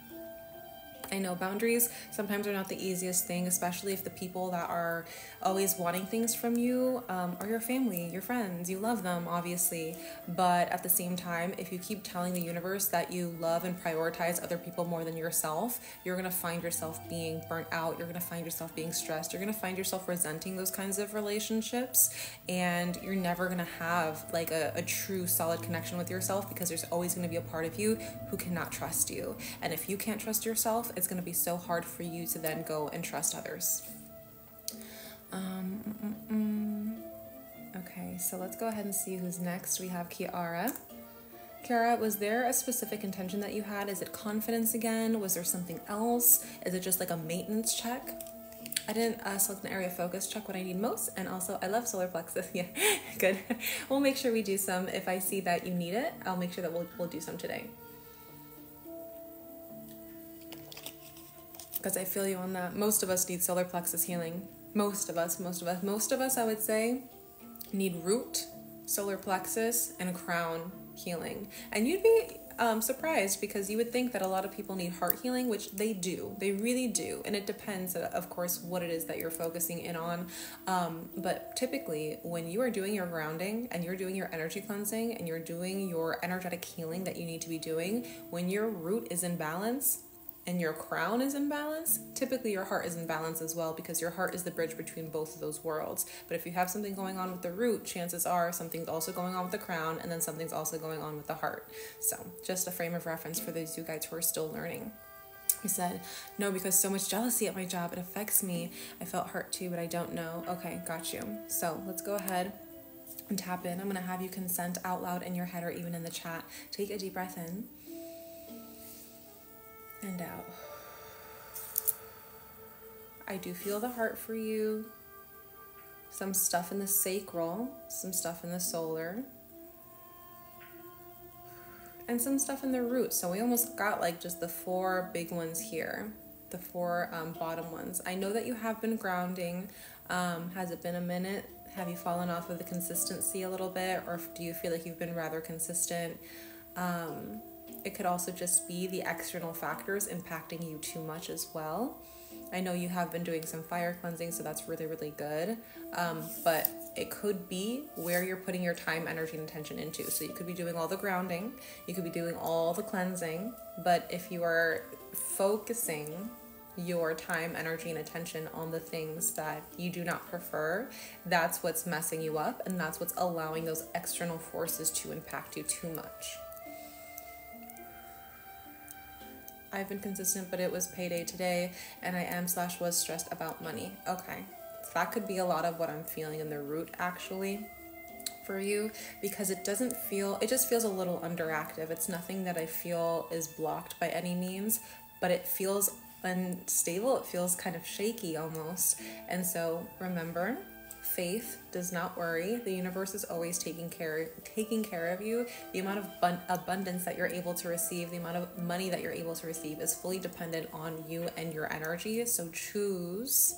I know boundaries sometimes are not the easiest thing, especially if the people that are always wanting things from you are your family, your friends. You love them, obviously. But at the same time, if you keep telling the universe that you love and prioritize other people more than yourself, you're going to find yourself being burnt out. You're going to find yourself being stressed. You're going to find yourself resenting those kinds of relationships. And you're never going to have like a true solid connection with yourself because there's always going to be a part of you who cannot trust you. And if you can't trust yourself, it's going to be so hard for you to then go and trust others. Okay, so let's go ahead and see who's next. We have Kiara. Kiara, was there a specific intention that you had? Is it confidence again? Was there something else? Is it just like a maintenance check? I didn't select an area of focus, check what I need most, and also I love solar plexus. Yeah, good. We'll make sure we do some. If I see that you need it, I'll make sure that we'll do some today. Because I feel you on that. Most of us need solar plexus healing. Most of us, I would say, need root, solar plexus, and crown healing. And you'd be surprised because you would think that a lot of people need heart healing, which they do. They really do. And it depends, of course, what it is that you're focusing in on. But typically, when you are doing your grounding and you're doing your energy cleansing and you're doing your energetic healing that you need to be doing, when your root is in balance, and your crown is in balance, typically your heart is in balance as well because your heart is the bridge between both of those worlds. But if you have something going on with the root, chances are something's also going on with the crown and then something's also going on with the heart. So just a frame of reference for those you guys who are still learning. He said, no, because so much jealousy at my job, it affects me. I felt hurt too, but I don't know. Okay, got you. So let's go ahead and tap in. I'm going to have you consent out loud in your head or even in the chat. Take a deep breath in. And out. I do feel the heart for you. Some stuff in the sacral, some stuff in the solar, and some stuff in the root. So we almost got like just the 4 big ones here, the 4 bottom ones. I know that you have been grounding. Has it been a minute? Have you fallen off of the consistency a little bit, or do you feel like you've been rather consistent? It could also just be the external factors impacting you too much as well. I know you have been doing some fire cleansing, so that's really, really good. But it could be where you're putting your time, energy, and attention into. So you could be doing all the grounding, you could be doing all the cleansing, but if you are focusing your time, energy, and attention on the things that you do not prefer, that's what's messing you up, and that's what's allowing those external forces to impact you too much. I've been consistent, but it was payday today, and I am/was stressed about money. Okay, so that could be a lot of what I'm feeling in the root actually for you, because it just feels a little underactive. It's nothing that I feel is blocked by any means, but it feels unstable. It feels kind of shaky almost. And so remember, faith does not worry. The universe is always taking care of you. The amount of abundance that you're able to receive, the amount of money that you're able to receive is fully dependent on you and your energy. So choose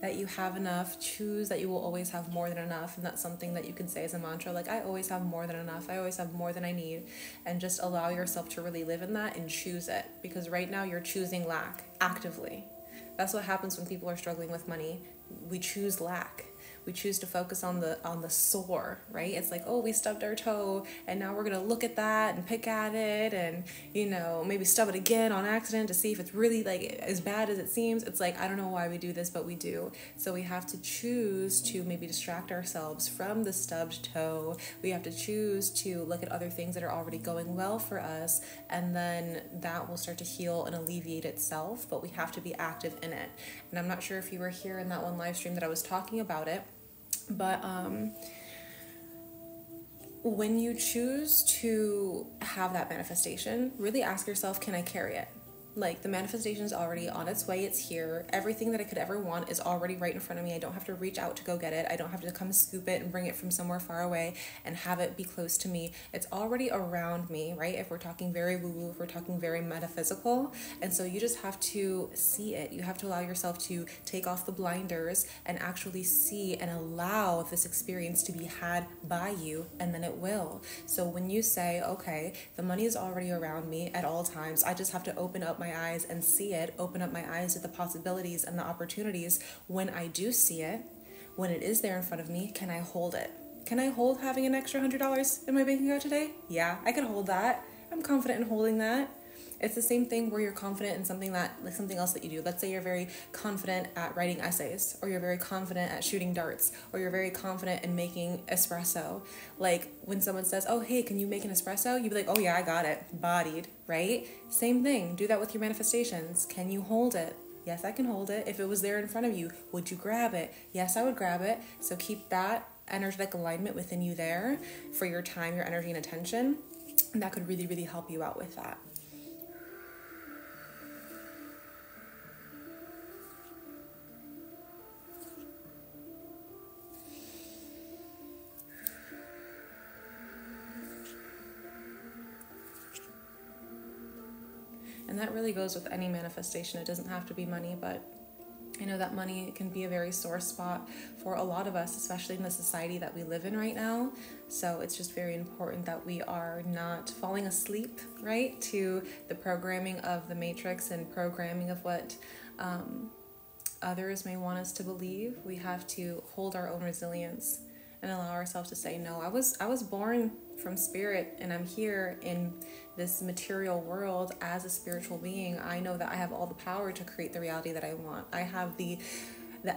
that you have enough, choose that you will always have more than enough. And that's something that you can say as a mantra, like, I always have more than enough, I always have more than I need. And just allow yourself to really live in that and choose it, because right now you're choosing lack actively. That's what happens when people are struggling with money. We choose lack. We choose to focus on the sore, right? It's like, oh, we stubbed our toe, and now we're gonna look at that and pick at it, and maybe stub it again on accident to see if it's really like as bad as it seems. It's like, I don't know why we do this, but we do. So we have to choose to maybe distract ourselves from the stubbed toe. We have to choose to look at other things that are already going well for us, and then that will start to heal and alleviate itself. But we have to be active in it. And I'm not sure if you were here in that one live stream that I was talking about it. But when you choose to have that manifestation, really ask yourself, can I carry it? Like, the manifestation is already on its way. It's here. Everything that I could ever want is already right in front of me. I don't have to reach out to go get it. I don't have to come scoop it and bring it from somewhere far away and have it be close to me. It's already around me, right? If we're talking very woo-woo, if we're talking very metaphysical. And so you just have to see it. You have to allow yourself to take off the blinders and actually see and allow this experience to be had by you, and then it will. So when you say, okay, the money is already around me at all times, I just have to open up my eyes and see it, open up my eyes to the possibilities and the opportunities. When I do see it, when it is there in front of me, can I hold it? Can I hold having an extra $100 in my bank account today? Yeah, I can hold that. I'm confident in holding that. It's the same thing where you're confident in something else that you do. Let's say you're very confident at writing essays, or you're very confident at shooting darts, or you're very confident in making espresso. Like, when someone says, oh, hey, can you make an espresso? You'd be like, oh yeah, I got it. Bodied, right? Same thing. Do that with your manifestations. Can you hold it? Yes, I can hold it. If it was there in front of you, would you grab it? Yes, I would grab it. So keep that energetic alignment within you there for your time, your energy, and attention. And that could really, really help you out with that. And that really goes with any manifestation. It doesn't have to be money, but I know that money can be a very sore spot for a lot of us, especially in the society that we live in right now. So it's just very important that we are not falling asleep, right, to the programming of the matrix and programming of what others may want us to believe. We have to hold our own resilience and allow ourselves to say, no, I was born from spirit, and I'm here in this material world as a spiritual being. I know that I have all the power to create the reality that I want. I have the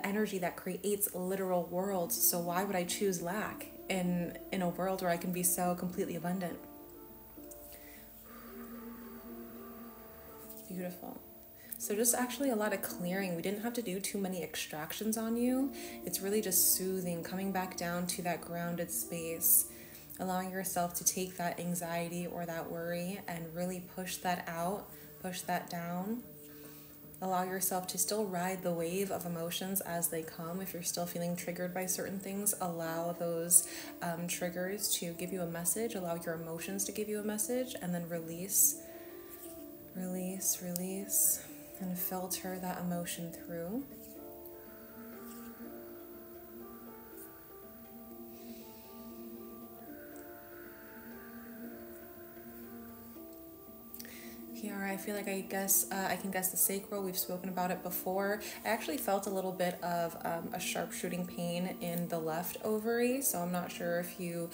energy that creates literal worlds. So why would I choose lack in a world where I can be so completely abundant? Beautiful. So just actually a lot of clearing. We didn't have to do too many extractions on you. It's really just soothing, coming back down to that grounded space, allowing yourself to take that anxiety or that worry and really push that out, push that down. Allow yourself to still ride the wave of emotions as they come. If you're still feeling triggered by certain things, allow those triggers to give you a message, allow your emotions to give you a message, and then release, and filter that emotion through. I feel like I can guess the sacral. We've spoken about it before. I actually felt a little bit of a sharpshooting pain in the left ovary, so I'm not sure if you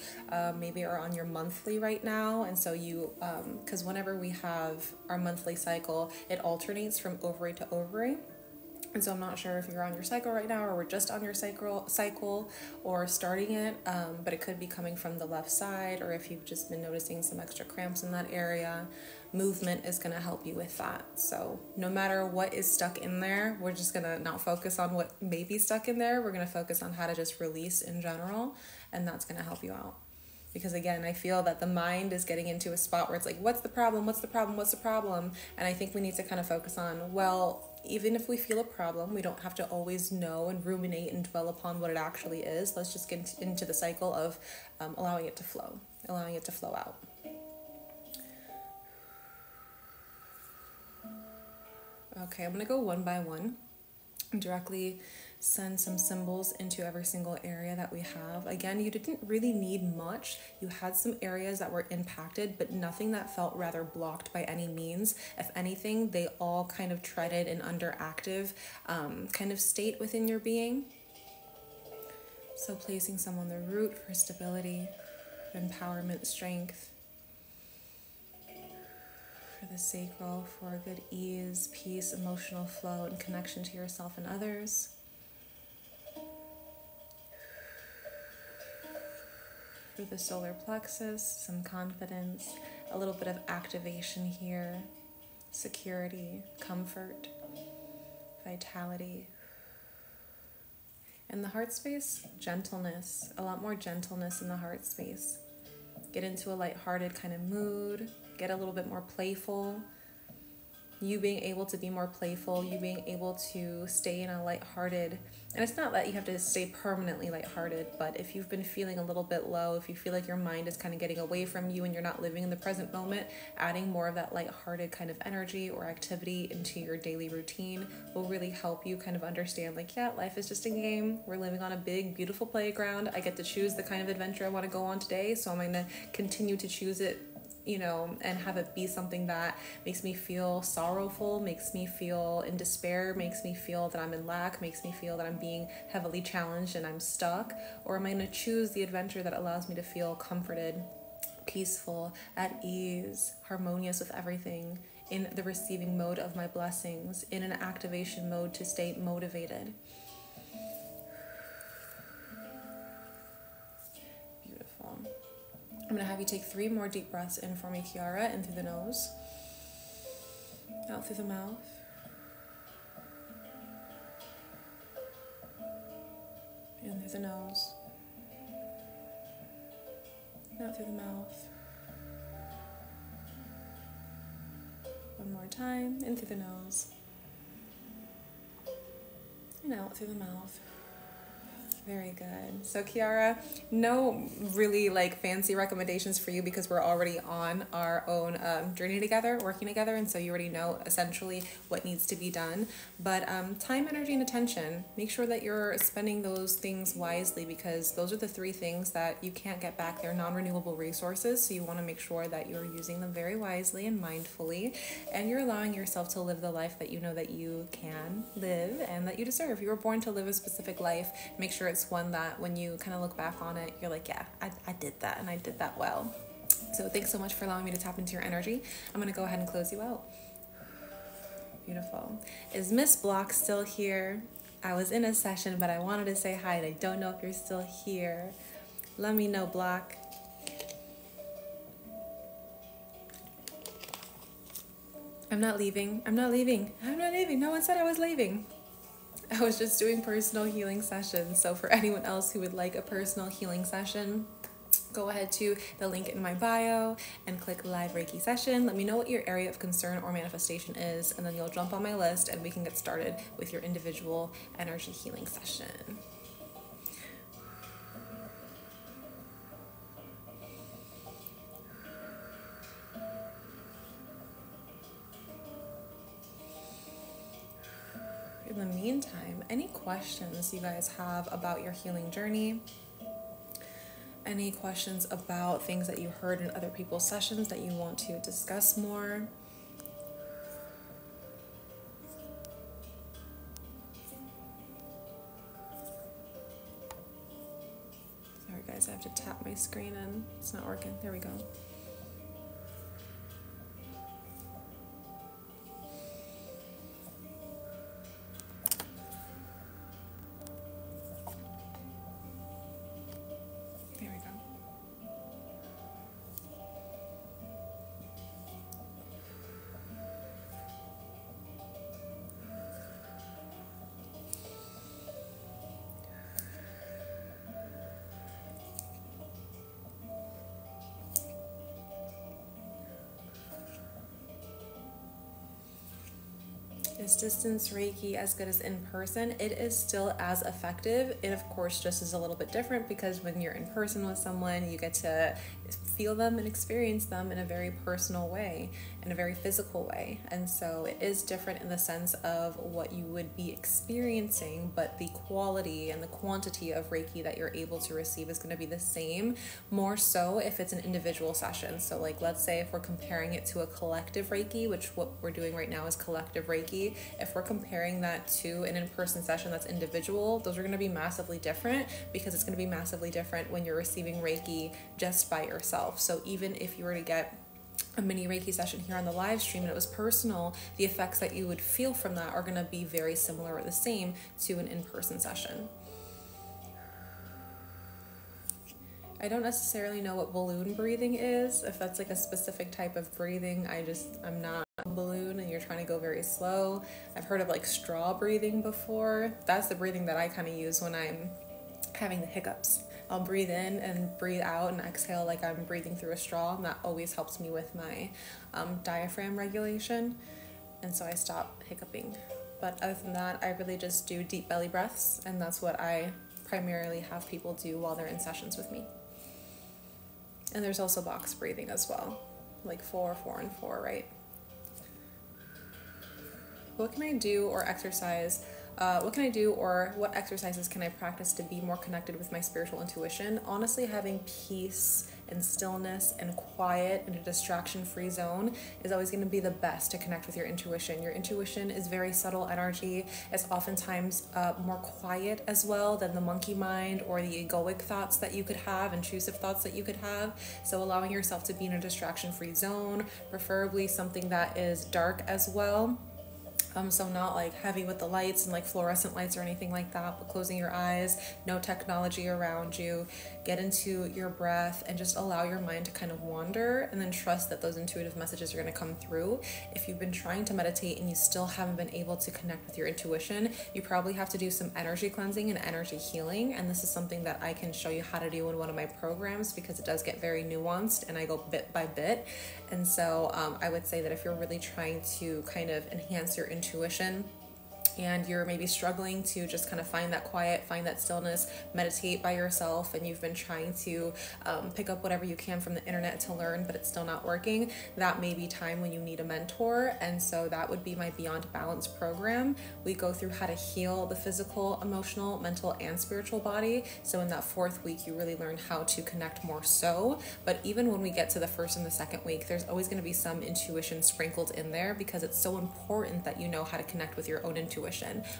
maybe are on your monthly right now, and so you, because whenever we have our monthly cycle, it alternates from ovary to ovary. And so I'm not sure if you're on your cycle right now or we're just on your cycle or starting it, but it could be coming from the left side, or if you've just been noticing some extra cramps in that area. Movement is going to help you with that. So no matter what is stuck in there, we're just going to not focus on what may be stuck in there. We're going to focus on how to just release in general, and that's going to help you out. Because again, I feel that the mind is getting into a spot where it's like, what's the problem? What's the problem? What's the problem? And I think we need to kind of focus on, well, even if we feel a problem, we don't have to always know and ruminate and dwell upon what it actually is. Let's just get into the cycle of allowing it to flow out. Okay, I'm going to go one by one and directly send some symbols into every single area that we have. Again, you didn't really need much. You had some areas that were impacted, but nothing that felt rather blocked by any means. If anything, they all kind of treaded an underactive kind of state within your being. So placing some on the root for stability, empowerment, strength. For the sacral, for a good ease, peace, emotional flow, and connection to yourself and others. For the solar plexus, some confidence, a little bit of activation here, security, comfort, vitality. In the heart space, gentleness, a lot more gentleness in the heart space. Get into a lighthearted kind of mood, get a little bit more playful. You being able to be more playful, you being able to stay in a lighthearted, and it's not that you have to stay permanently lighthearted, but if you've been feeling a little bit low, if you feel like your mind is kind of getting away from you and you're not living in the present moment, adding more of that lighthearted kind of energy or activity into your daily routine will really help you kind of understand, like, yeah, life is just a game. We're living on a big, beautiful playground. I get to choose the kind of adventure I want to go on today, so I'm going to continue to choose it, you know, and have it be something that makes me feel sorrowful, makes me feel in despair, makes me feel that I'm in lack, makes me feel that I'm being heavily challenged and I'm stuck? Or am I going to choose the adventure that allows me to feel comforted, peaceful, at ease, harmonious with everything, in the receiving mode of my blessings, in an activation mode to stay motivated? Beautiful. I'm going to have you take 3 more deep breaths in for me, Kiara, in through the nose, out through the mouth, in through the nose, out through the mouth. One more time, in through the nose, and out through the mouth. Very good. So Kiara, no really like fancy recommendations for you because we're already on our own journey together, working together, and so you already know essentially what needs to be done. But time, energy, and attention, make sure that you're spending those things wisely, because those are the 3 things that you can't get back. They're non-renewable resources, so you want to make sure that you're using them very wisely and mindfully, and you're allowing yourself to live the life that you know that you can live and that you deserve. You were born to live a specific life. Make sure it's one that when you kind of look back on it, you're like, yeah, I did that, and I did that well. So thanks so much for allowing me to tap into your energy. I'm going to go ahead and close you out. Beautiful. Is Miss Block still here? I was in a session, but I wanted to say hi, and I don't know if you're still here. Let me know, Block. I'm not leaving. No one said I was leaving. I was just doing personal healing sessions. So for anyone else who would like a personal healing session, go ahead to the link in my bio and click live Reiki session. Let me know what your area of concern or manifestation is, and then you'll jump on my list and we can get started with your individual energy healing session. In the meantime, any questions you guys have about your healing journey? Any questions about things that you heard in other people's sessions that you want to discuss more? Guys, I have to tap my screen and it's not working. There we go. There we go. Is distance Reiki as good as in person? It is still as effective. It of course just is a little bit different because when you're in person with someone, you get to feel them and experience them in a very personal way, in a very physical way. And so it is different in the sense of what you would be experiencing, but the quality and the quantity of Reiki that you're able to receive is going to be the same, more so if it's an individual session. So like, let's say if we're comparing it to a collective Reiki, which what we're doing right now is collective Reiki, if we're comparing that to an in-person session that's individual, those are going to be massively different, because it's going to be massively different when you're receiving Reiki just by yourself. So even if you were to get a mini Reiki session here on the live stream and it was personal, the effects that you would feel from that are going to be very similar or the same to an in-person session. I don't necessarily know what balloon breathing is, if that's like a specific type of breathing. I'm not a balloon and you're trying to go very slow. I've heard of like straw breathing before. That's the breathing that I kind of use when I'm having the hiccups. I'll breathe in and breathe out and exhale like I'm breathing through a straw, and that always helps me with my diaphragm regulation, and so I stop hiccuping. But other than that, I really just do deep belly breaths, and that's what I primarily have people do while they're in sessions with me. And there's also box breathing as well, like 4, 4, and 4, right? What can I do or exercise? What can I do or what exercises can I practice to be more connected with my spiritual intuition? Honestly, having peace and stillness and quiet and a distraction-free zone is always going to be the best to connect with your intuition. Your intuition is very subtle energy. It's oftentimes more quiet as well than the monkey mind or the egoic thoughts that you could have, intrusive thoughts that you could have. So allowing yourself to be in a distraction-free zone, preferably something that is dark as well. So not like heavy with the lights and like fluorescent lights or anything like that, but closing your eyes, no technology around you, get into your breath and just allow your mind to kind of wander, and then trust that those intuitive messages are going to come through. If you've been trying to meditate and you still haven't been able to connect with your intuition, you probably have to do some energy cleansing and energy healing. And this is something that I can show you how to do in one of my programs, because it does get very nuanced and I go bit by bit. And so I would say that if you're really trying to kind of enhance your intuition and you're maybe struggling to just kind of find that quiet, find that stillness, meditate by yourself, and you've been trying to pick up whatever you can from the internet to learn, but it's still not working, that may be time when you need a mentor. And so that would be my Beyond Balance program. We go through how to heal the physical, emotional, mental, and spiritual body. So in that 4th week, you really learn how to connect more so. But even when we get to the 1st and the 2nd week, there's always going to be some intuition sprinkled in there, because it's so important that you know how to connect with your own intuition.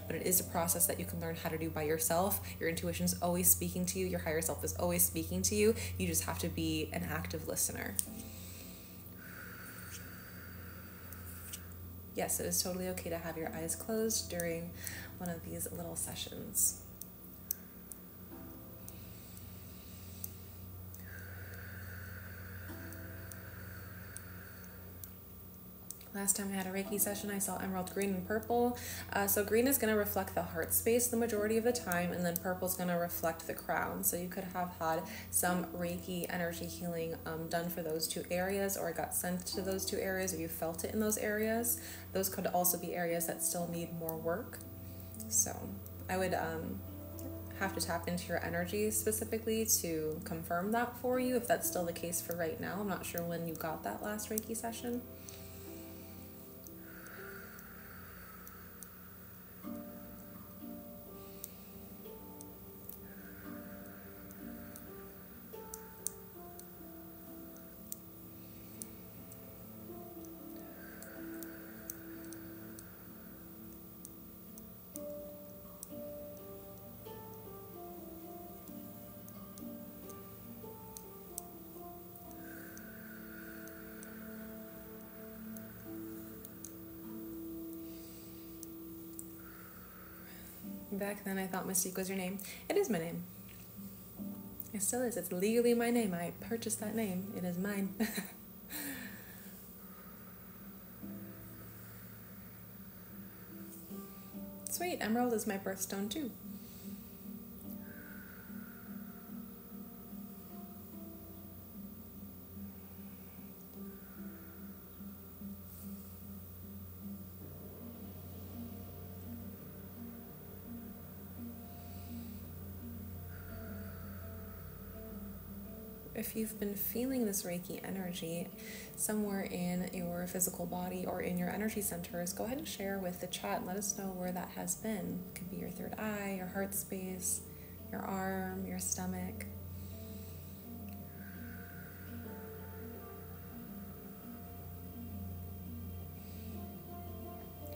But it is a process that you can learn how to do by yourself. Your intuition is always speaking to you. Your higher self is always speaking to you. You just have to be an active listener. Yes, it is totally okay to have your eyes closed during one of these little sessions. Last time I had a Reiki session, I saw emerald green and purple. So green is going to reflect the heart space the majority of the time, and then purple is going to reflect the crown. So you could have had some Reiki energy healing done for those 2 areas, or it got sent to those 2 areas, or you felt it in those areas. Those could also be areas that still need more work. So I would have to tap into your energy specifically to confirm that for you, if that's still the case for right now. I'm not sure when you got that last Reiki session. Back then I thought Mystique was your name. It is my name. It still is. It's legally my name. I purchased that name. It is mine. Sweet. Emerald is my birthstone too. If you've been feeling this Reiki energy somewhere in your physical body or in your energy centers, go ahead and share with the chat and let us know where that has been. It could be your third eye, your heart space, your arm, your stomach.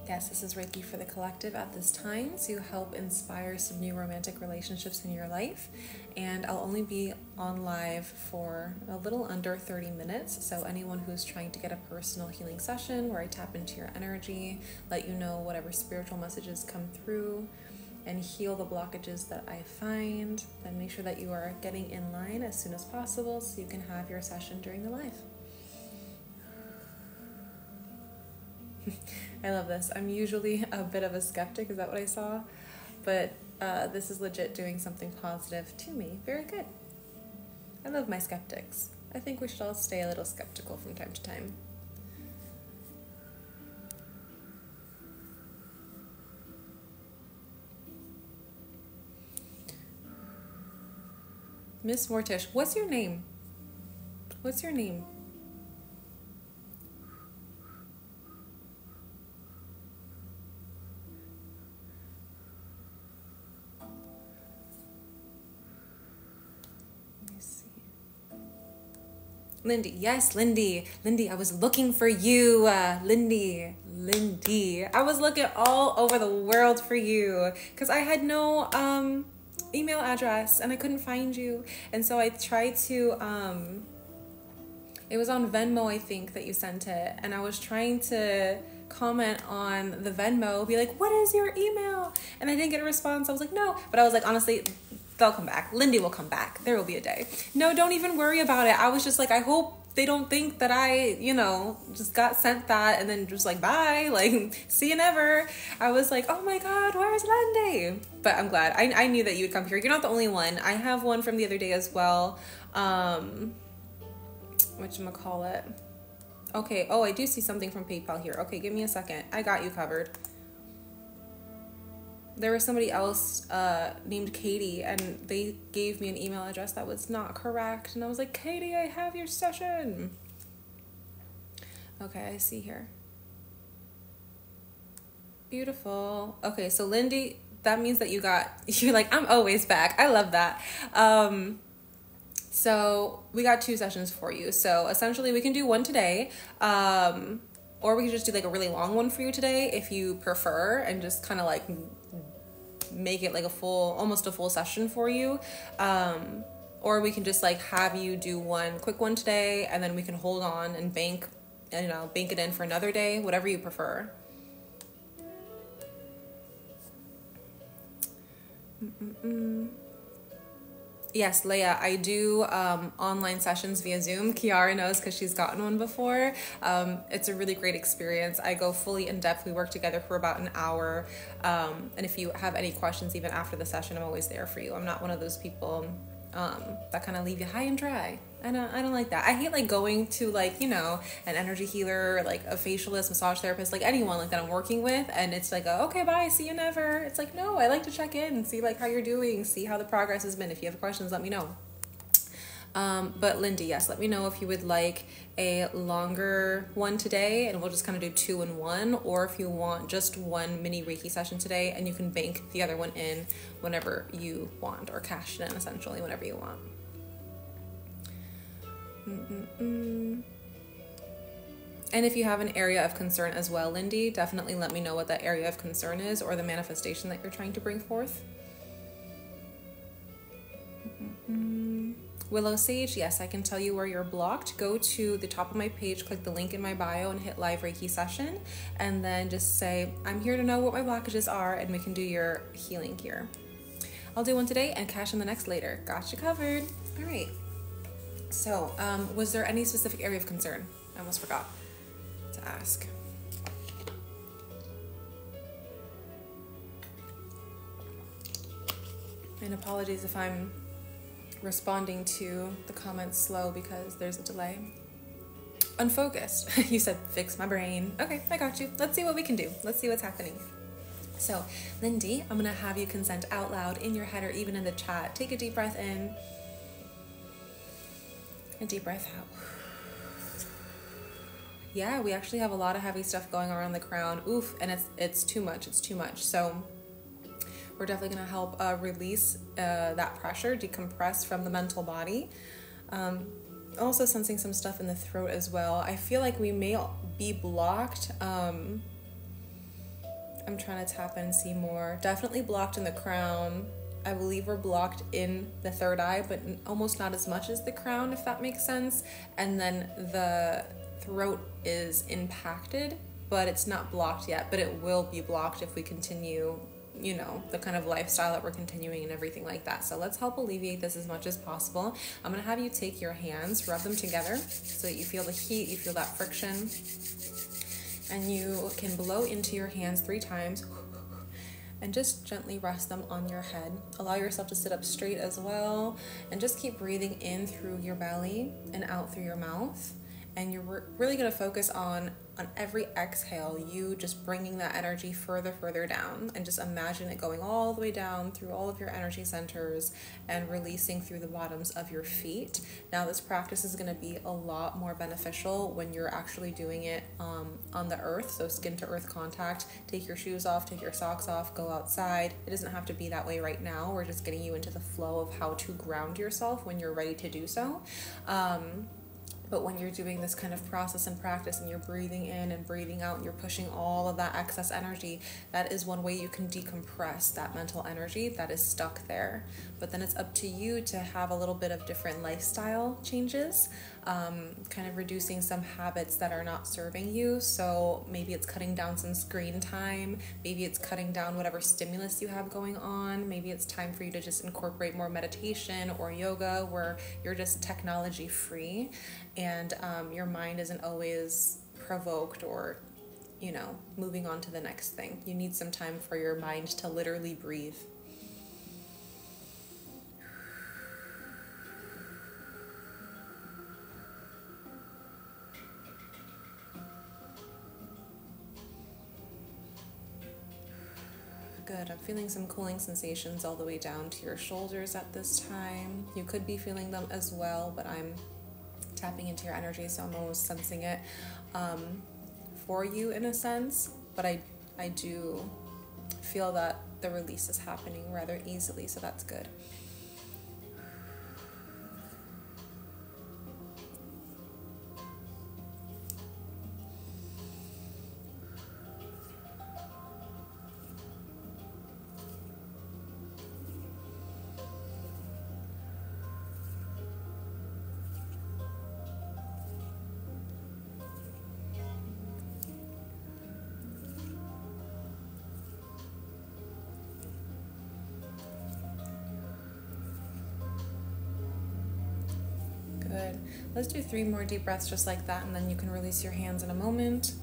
Yes, this is Reiki for the collective at this time to help inspire some new romantic relationships in your life. And I'll only be on live for a little under 30 minutes. So anyone who's trying to get a personal healing session where I tap into your energy, let you know whatever spiritual messages come through, and heal the blockages that I find, then make sure that you are getting in line as soon as possible so you can have your session during the live. I love this. I'm usually a bit of a skeptic, is that what I saw? But this is legit doing something positive to me. Very good. I love my skeptics. I think we should all stay a little skeptical from time to time. Miss Mortish, what's your name? What's your name? Lindy, yes, Lindy. Lindy, I was looking for you. Lindy. I was looking all over the world for you because I had no email address and I couldn't find you. And so I tried to, it was on Venmo, I think, that you sent it. And I was trying to comment on the Venmo, be like, what is your email? And I didn't get a response. I was like, no. But I was like, honestly, they'll come back. Lindy will come back. There will be a day. No, don't even worry about it. I was just like, I hope they don't think that I, just got sent that and then just like, bye, like, see you never. I was like, oh my God, where's Lindy? But I'm glad. I knew that you would come here. You're not the only one. I have one from the other day as well. Whatchamacallit? Okay. Oh, I do see something from PayPal here. Okay, give me a second. I got you covered. There was somebody else named Katie, and they gave me an email address that was not correct. And I was like, Katie, I have your session. Okay, I see here. Beautiful. Okay, so Lindy, that means that you're like, I'm always back. I love that. So we got 2 sessions for you. So essentially we can do one today. Or we can just do like a really long one for you today if you prefer, and just kind of like make it like almost a full session for you. Or we can just like have you do one quick one today, and then we can hold on and bank it in for another day, whatever you prefer. Yes, Leia, I do online sessions via Zoom. Kiara knows because she's gotten one before. It's a really great experience. I go fully in depth. We work together for about an hour. And if you have any questions even after the session, I'm always there for you. I'm not one of those people that kind of leave you high and dry. I don't like that. I hate like going to like, an energy healer, like a facialist, massage therapist, like anyone like that I'm working with. And it's like, okay, bye, see you never. It's like, no, I like to check in and see like how you're doing, see how the progress has been. If you have questions, let me know. But Lindy, yes, let me know if you would like a longer one today, and we'll just kind of do 2 in 1, or if you want just one mini Reiki session today and you can bank the other one in whenever you want, or cash it in essentially whenever you want. And if you have an area of concern as well, Lindy, definitely let me know what that area of concern is, or the manifestation that you're trying to bring forth. Willow Sage, yes, I can tell you where you're blocked. Go to the top of my page, click the link in my bio and hit live Reiki session. And then just say, I'm here to know what my blockages are, and we can do your healing here. I'll do one today and cash in the next later. Got you covered. All right. So, was there any specific area of concern? I almost forgot to ask. And apologies if I'm responding to the comments slow because there's a delay. Unfocused. You said fix my brain. Okay, I got you. Let's see what we can do. Let's see what's happening. So, Lindy, I'm gonna have you consent out loud in your head or even in the chat. Take a deep breath in. A deep breath out. Yeah, we actually have a lot of heavy stuff going around the crown. Oof, and it's too much. It's too much. So we're definitely going to help release that pressure, decompress from the mental body. Also sensing some stuff in the throat as well. I feel like we may be blocked. I'm trying to tap in and see more. Definitely blocked in the crown. I believe we're blocked in the third eye, but almost not as much as the crown, if that makes sense. And then the throat is impacted, but it's not blocked yet, but it will be blocked if we continue, you know, the kind of lifestyle that we're continuing and everything like that. So let's help alleviate this as much as possible. I'm going to have you take your hands, rub them together so that you feel the heat, you feel that friction, and you can blow into your hands 3 times and just gently rest them on your head. Allow yourself to sit up straight as well, and just keep breathing in through your belly and out through your mouth. And you're really going to focus on every exhale, you just bringing that energy further down, and just imagine it going all the way down through all of your energy centers and releasing through the bottoms of your feet. Now, this practice is going to be a lot more beneficial when you're actually doing it on the earth, so skin to earth contact. Take your shoes off, take your socks off, go outside. It doesn't have to be that way right now. We're just getting you into the flow of how to ground yourself when you're ready to do so. But when you're doing this kind of process and practice and you're breathing in and breathing out and you're pushing all of that excess energy, that is one way you can decompress that mental energy that is stuck there. But then it's up to you to have a little bit of different lifestyle changes, kind of reducing some habits that are not serving you. So maybe it's cutting down some screen time, maybe it's cutting down whatever stimulus you have going on, maybe it's time for you to just incorporate more meditation or yoga where you're just technology free and your mind isn't always provoked or, you know, moving on to the next thing. You need some time for your mind to literally breathe. Good. I'm feeling some cooling sensations all the way down to your shoulders at this time. You could be feeling them as well, but I'm tapping into your energy, so I'm almost sensing it for you in a sense, but I do feel that the release is happening rather easily, so that's good. Good. Let's do 3 more deep breaths just like that, and then you can release your hands in a moment.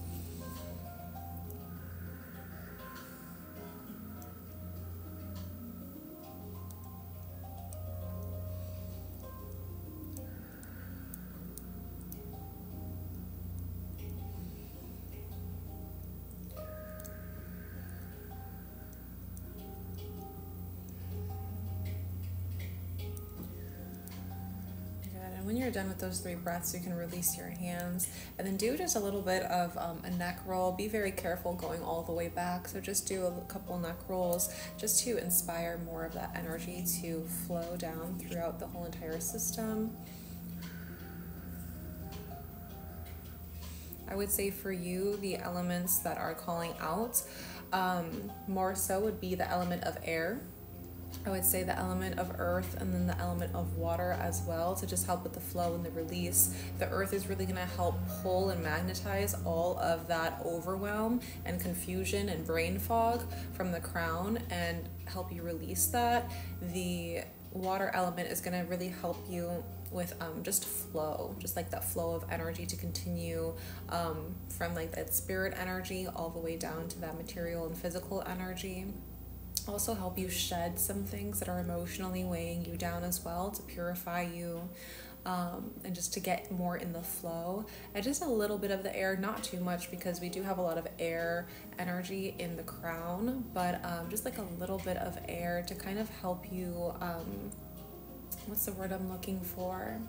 When you're done with those 3 breaths, you can release your hands and then do just a little bit of a neck roll. Be very careful going all the way back. So just do a couple neck rolls just to inspire more of that energy to flow down throughout the whole entire system. I would say for you, the elements that are calling out more so would be the element of air. I would say the element of earth and then the element of water as well, to just help with the flow and the release. The earth is really going to help pull and magnetize all of that overwhelm and confusion and brain fog from the crown and help you release that. The water element is going to really help you with just flow, just like that flow of energy to continue from like that spirit energy all the way down to that material and physical energy. Also help you shed some things that are emotionally weighing you down as well, to purify you, and just to get more in the flow. And just a little bit of the air, not too much, because we do have a lot of air energy in the crown, but just like a little bit of air to kind of help you, what's the word I'm looking for?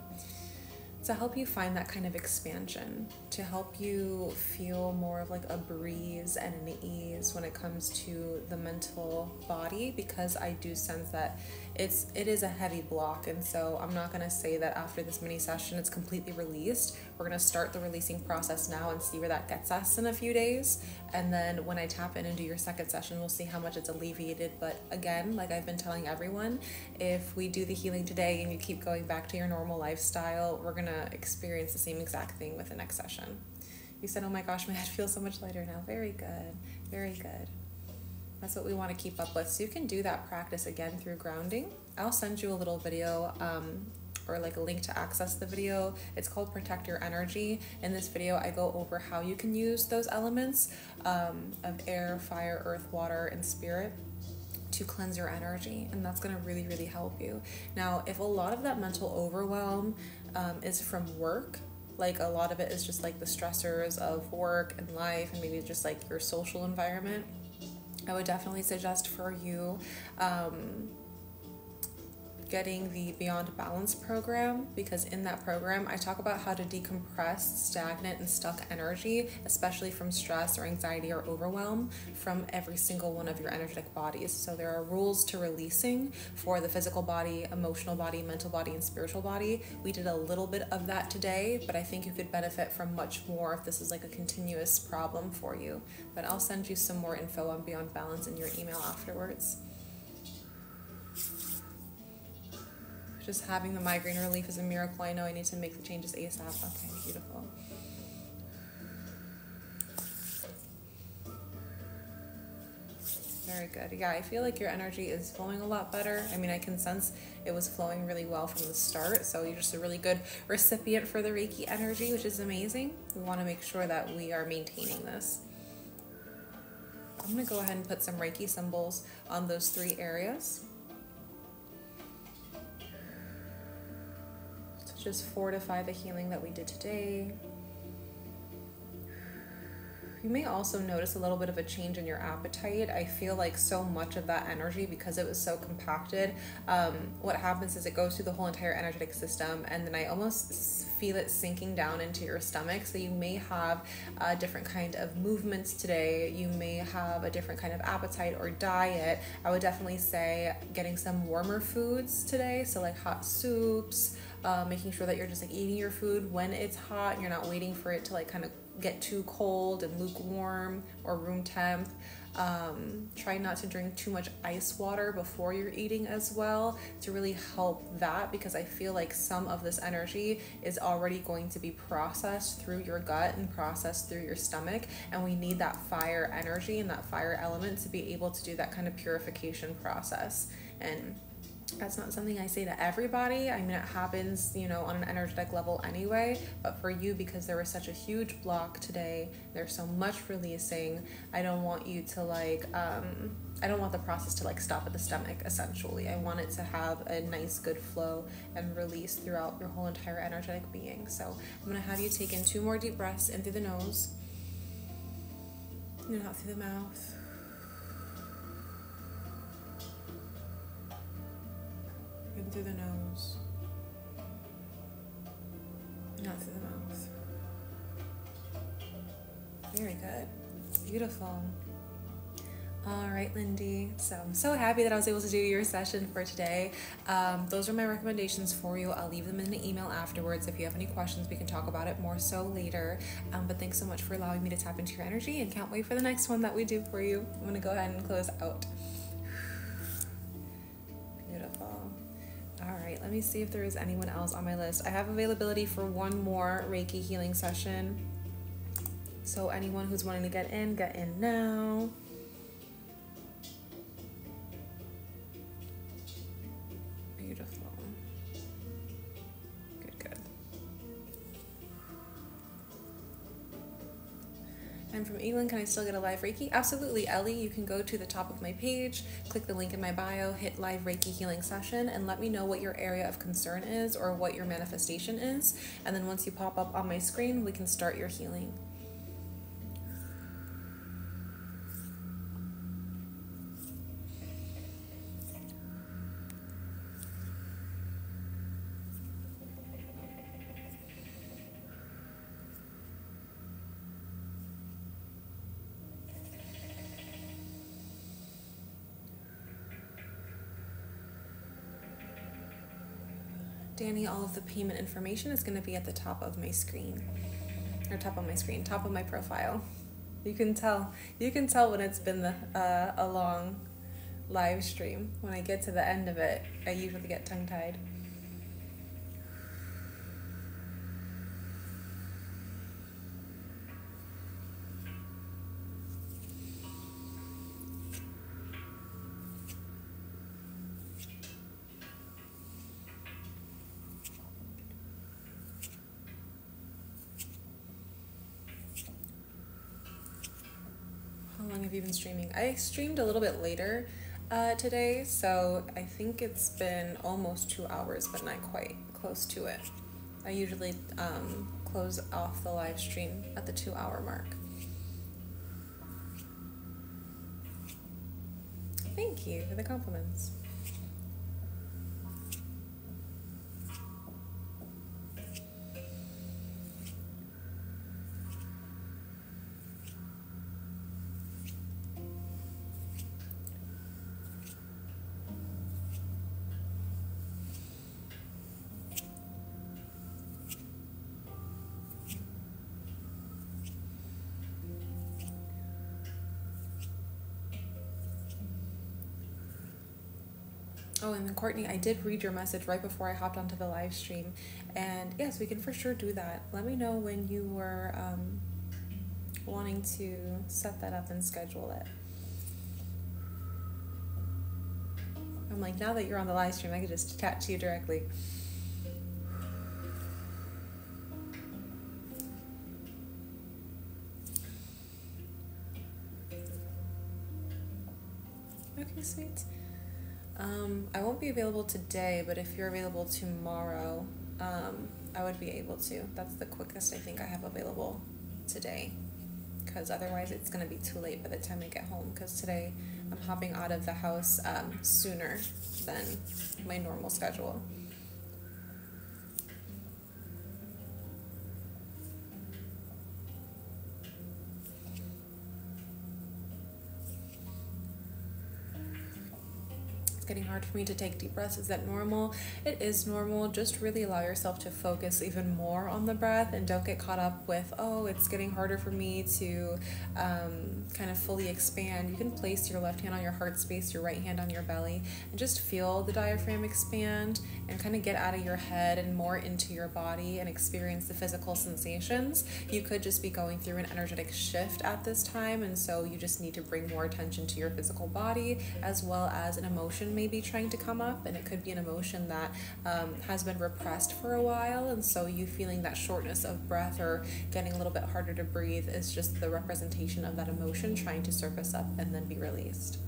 To help you find that kind of expansion, to help you feel more of like a breeze and an ease when it comes to the mental body, because I do sense that it is a heavy block. And so I'm not going to say that after this mini session it's completely released. We're going to start the releasing process now and see where that gets us in a few days, and then when I tap in and do your second session, we'll see how much it's alleviated. But again, like I've been telling everyone, if we do the healing today and you keep going back to your normal lifestyle, we're going to experience the same exact thing with the next session. You said, oh my gosh, my head feels so much lighter now. Very good, very good. That's what we want to keep up with. So you can do that practice again through grounding. I'll send you a little video or like a link to access the video. It's called Protect Your Energy. In this video, I go over how you can use those elements of air, fire, earth, water, and spirit to cleanse your energy, and that's going to really, really help you. Now, if a lot of that mental overwhelm is from work, like a lot of it is just like the stressors of work and life and maybe just like your social environment, I would definitely suggest for you getting the Beyond Balance program, because in that program I talk about how to decompress stagnant and stuck energy, especially from stress or anxiety or overwhelm, from every single one of your energetic bodies. So there are rules to releasing for the physical body, emotional body, mental body, and spiritual body. We did a little bit of that today, but I think you could benefit from much more if this is like a continuous problem for you. But I'll send you some more info on Beyond Balance in your email afterwards. Just having the migraine relief is a miracle. I know I need to make the changes ASAP. Okay, beautiful. Very good. Yeah, I feel like your energy is flowing a lot better. I mean, I can sense it was flowing really well from the start. So you're just a really good recipient for the Reiki energy, which is amazing. We want to make sure that we are maintaining this. I'm going to go ahead and put some Reiki symbols on those 3 areas. Just fortify the healing that we did today. You may also notice a little bit of a change in your appetite. I feel like so much of that energy, because it was so compacted, what happens is it goes through the whole entire energetic system, and then I almost feel it sinking down into your stomach. So you may have a different kind of movements today. You may have a different kind of appetite or diet. I would definitely say getting some warmer foods today. So like hot soups, making sure that you're just like eating your food when it's hot and you're not waiting for it to like kind of get too cold and lukewarm or room temp. Try not to drink too much ice water before you're eating as well, to really help that, because I feel like some of this energy is already going to be processed through your gut and processed through your stomach, and we need that fire energy and that fire element to be able to do that kind of purification process. And that's not something I say to everybody. I mean, it happens, you know, on an energetic level anyway, but for you, because there was such a huge block today, there's so much releasing, I don't want you to like, I don't want the process to like stop at the stomach, essentially. I want it to have a nice, good flow and release throughout your whole entire energetic being. So I'm gonna have you take in 2 more deep breaths in through the nose and out through the mouth. In through the nose, and out through the mouth. Very good. Beautiful. All right, Lindy. So I'm so happy that I was able to do your session for today. Those are my recommendations for you. I'll leave them in the email afterwards. If you have any questions, we can talk about it more so later. But thanks so much for allowing me to tap into your energy, and can't wait for the next one that we do for you. I'm going to go ahead and close out. let me see if there is anyone else on my list. I have availability for one more Reiki healing session. So anyone who's wanting to get in now. Beautiful. Good. I'm from England. Can I still get a live Reiki? Absolutely, Ellie. You can go to the top of my page, click the link in my bio, hit live Reiki healing session, and let me know what your area of concern is or what your manifestation is. And then once you pop up on my screen, we can start your healing. Danny, all of the payment information is going to be at the top of my screen, or top of my profile. You can tell when it's been a long live stream. When I get to the end of it, I usually get tongue-tied. Have you been streaming? I streamed a little bit later today, so I think it's been almost 2 hours, but not quite close to it. I usually close off the live stream at the 2-hour mark. Thank you for the compliments. Oh, and then Courtney, I did read your message right before I hopped onto the live stream. And yes, we can for sure do that. Let me know when you were wanting to set that up and schedule it. I'm like, now that you're on the live stream, I could just chat to you directly. Okay, sweet. I won't be available today, but if you're available tomorrow, I would be able to. That's the quickest I think I have available today, because otherwise it's going to be too late by the time I get home, because today I'm hopping out of the house sooner than my normal schedule. Getting hard for me to take deep breaths. Is that normal? It is normal. Just really allow yourself to focus even more on the breath, and don't get caught up with, oh, it's getting harder for me to kind of fully expand. You can place your left hand on your heart space, your right hand on your belly, and just feel the diaphragm expand, and kind of get out of your head and more into your body and experience the physical sensations. You could just be going through an energetic shift at this time, and so you just need to bring more attention to your physical body, as well as an emotion maybe trying to come up, and it could be an emotion that has been repressed for a while, and so you feeling that shortness of breath or getting a little bit harder to breathe is just the representation of that emotion trying to surface up and then be released.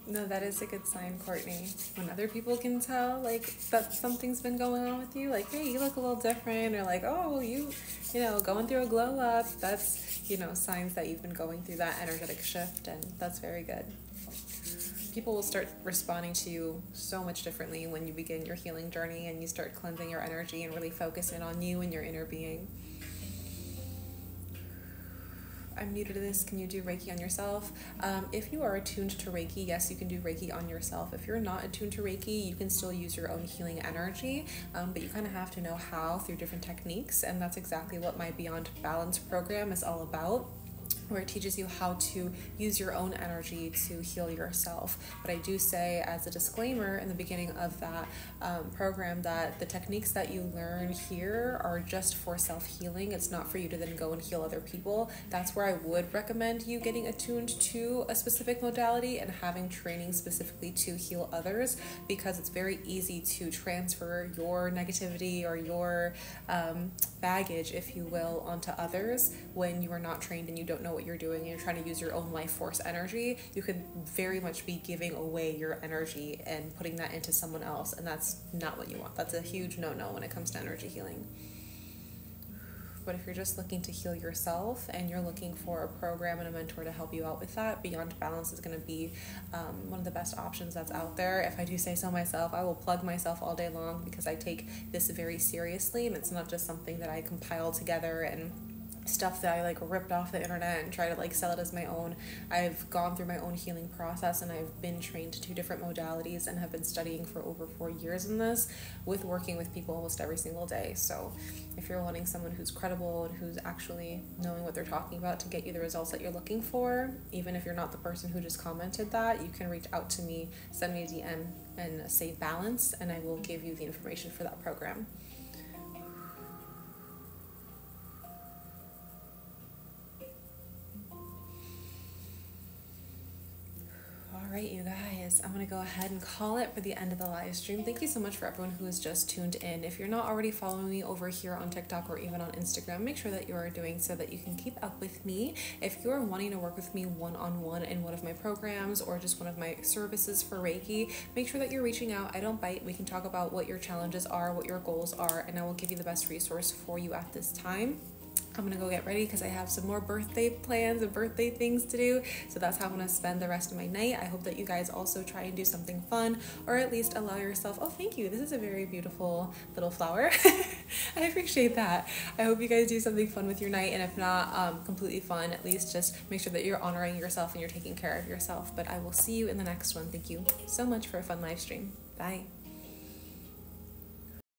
No, that is a good sign, Courtney. When other people can tell, like, that something's been going on with you, like, hey, you look a little different, or like, oh, you know, going through a glow up, that's, you know, signs that you've been going through that energetic shift, and that's very good. People will start responding to you so much differently when you begin your healing journey and you start cleansing your energy and really focusing on you and your inner being. I'm new to this. Can you do Reiki on yourself? If you are attuned to Reiki, yes, you can do Reiki on yourself. If you're not attuned to Reiki, you can still use your own healing energy, but you kind of have to know how through different techniques, and that's exactly what my Beyond Balance program is all about, where it teaches you how to use your own energy to heal yourself. But I do say as a disclaimer in the beginning of that program that the techniques that you learn here are just for self-healing. It's not for you to then go and heal other people. That's where I would recommend you getting attuned to a specific modality and having training specifically to heal others, because it's very easy to transfer your negativity or your baggage, if you will, onto others when you are not trained and you don't know what you're doing and you're trying to use your own life force energy. You could very much be giving away your energy and putting that into someone else, and that's not what you want. That's a huge no-no when it comes to energy healing. But if you're just looking to heal yourself and you're looking for a program and a mentor to help you out with that, Beyond Balance is going to be one of the best options that's out there. If I do say so myself, I will plug myself all day long because I take this very seriously, and it's not just something that I compile together and stuff that I like ripped off the internet and try to like sell it as my own. I've gone through my own healing process, and I've been trained to 2 different modalities and have been studying for over 4 years in this, with working with people almost every single day. So if you're wanting someone who's credible and who's actually knowing what they're talking about to get you the results that you're looking for, even if you're not the person who just commented that, you can reach out to me, send me a DM and say balance, and I will give you the information for that program. Alright, you guys, I'm going to go ahead and call it for the end of the live stream. Thank you so much for everyone who has just tuned in. If you're not already following me over here on TikTok or even on Instagram, make sure that you are doing so that you can keep up with me. If you're wanting to work with me one-on-one in one of my programs or just one of my services for Reiki, make sure that you're reaching out. I don't bite. We can talk about what your challenges are, what your goals are, and I will give you the best resource for you at this time. I'm gonna go get ready because I have some more birthday plans and birthday things to do. So that's how I'm gonna spend the rest of my night. I hope that you guys also try and do something fun, or at least allow yourself, oh, thank you. This is a very beautiful little flower. I appreciate that. I hope you guys do something fun with your night, and if not completely fun, at least just make sure that you're honoring yourself and you're taking care of yourself. But I will see you in the next one. Thank you so much for a fun live stream. Bye.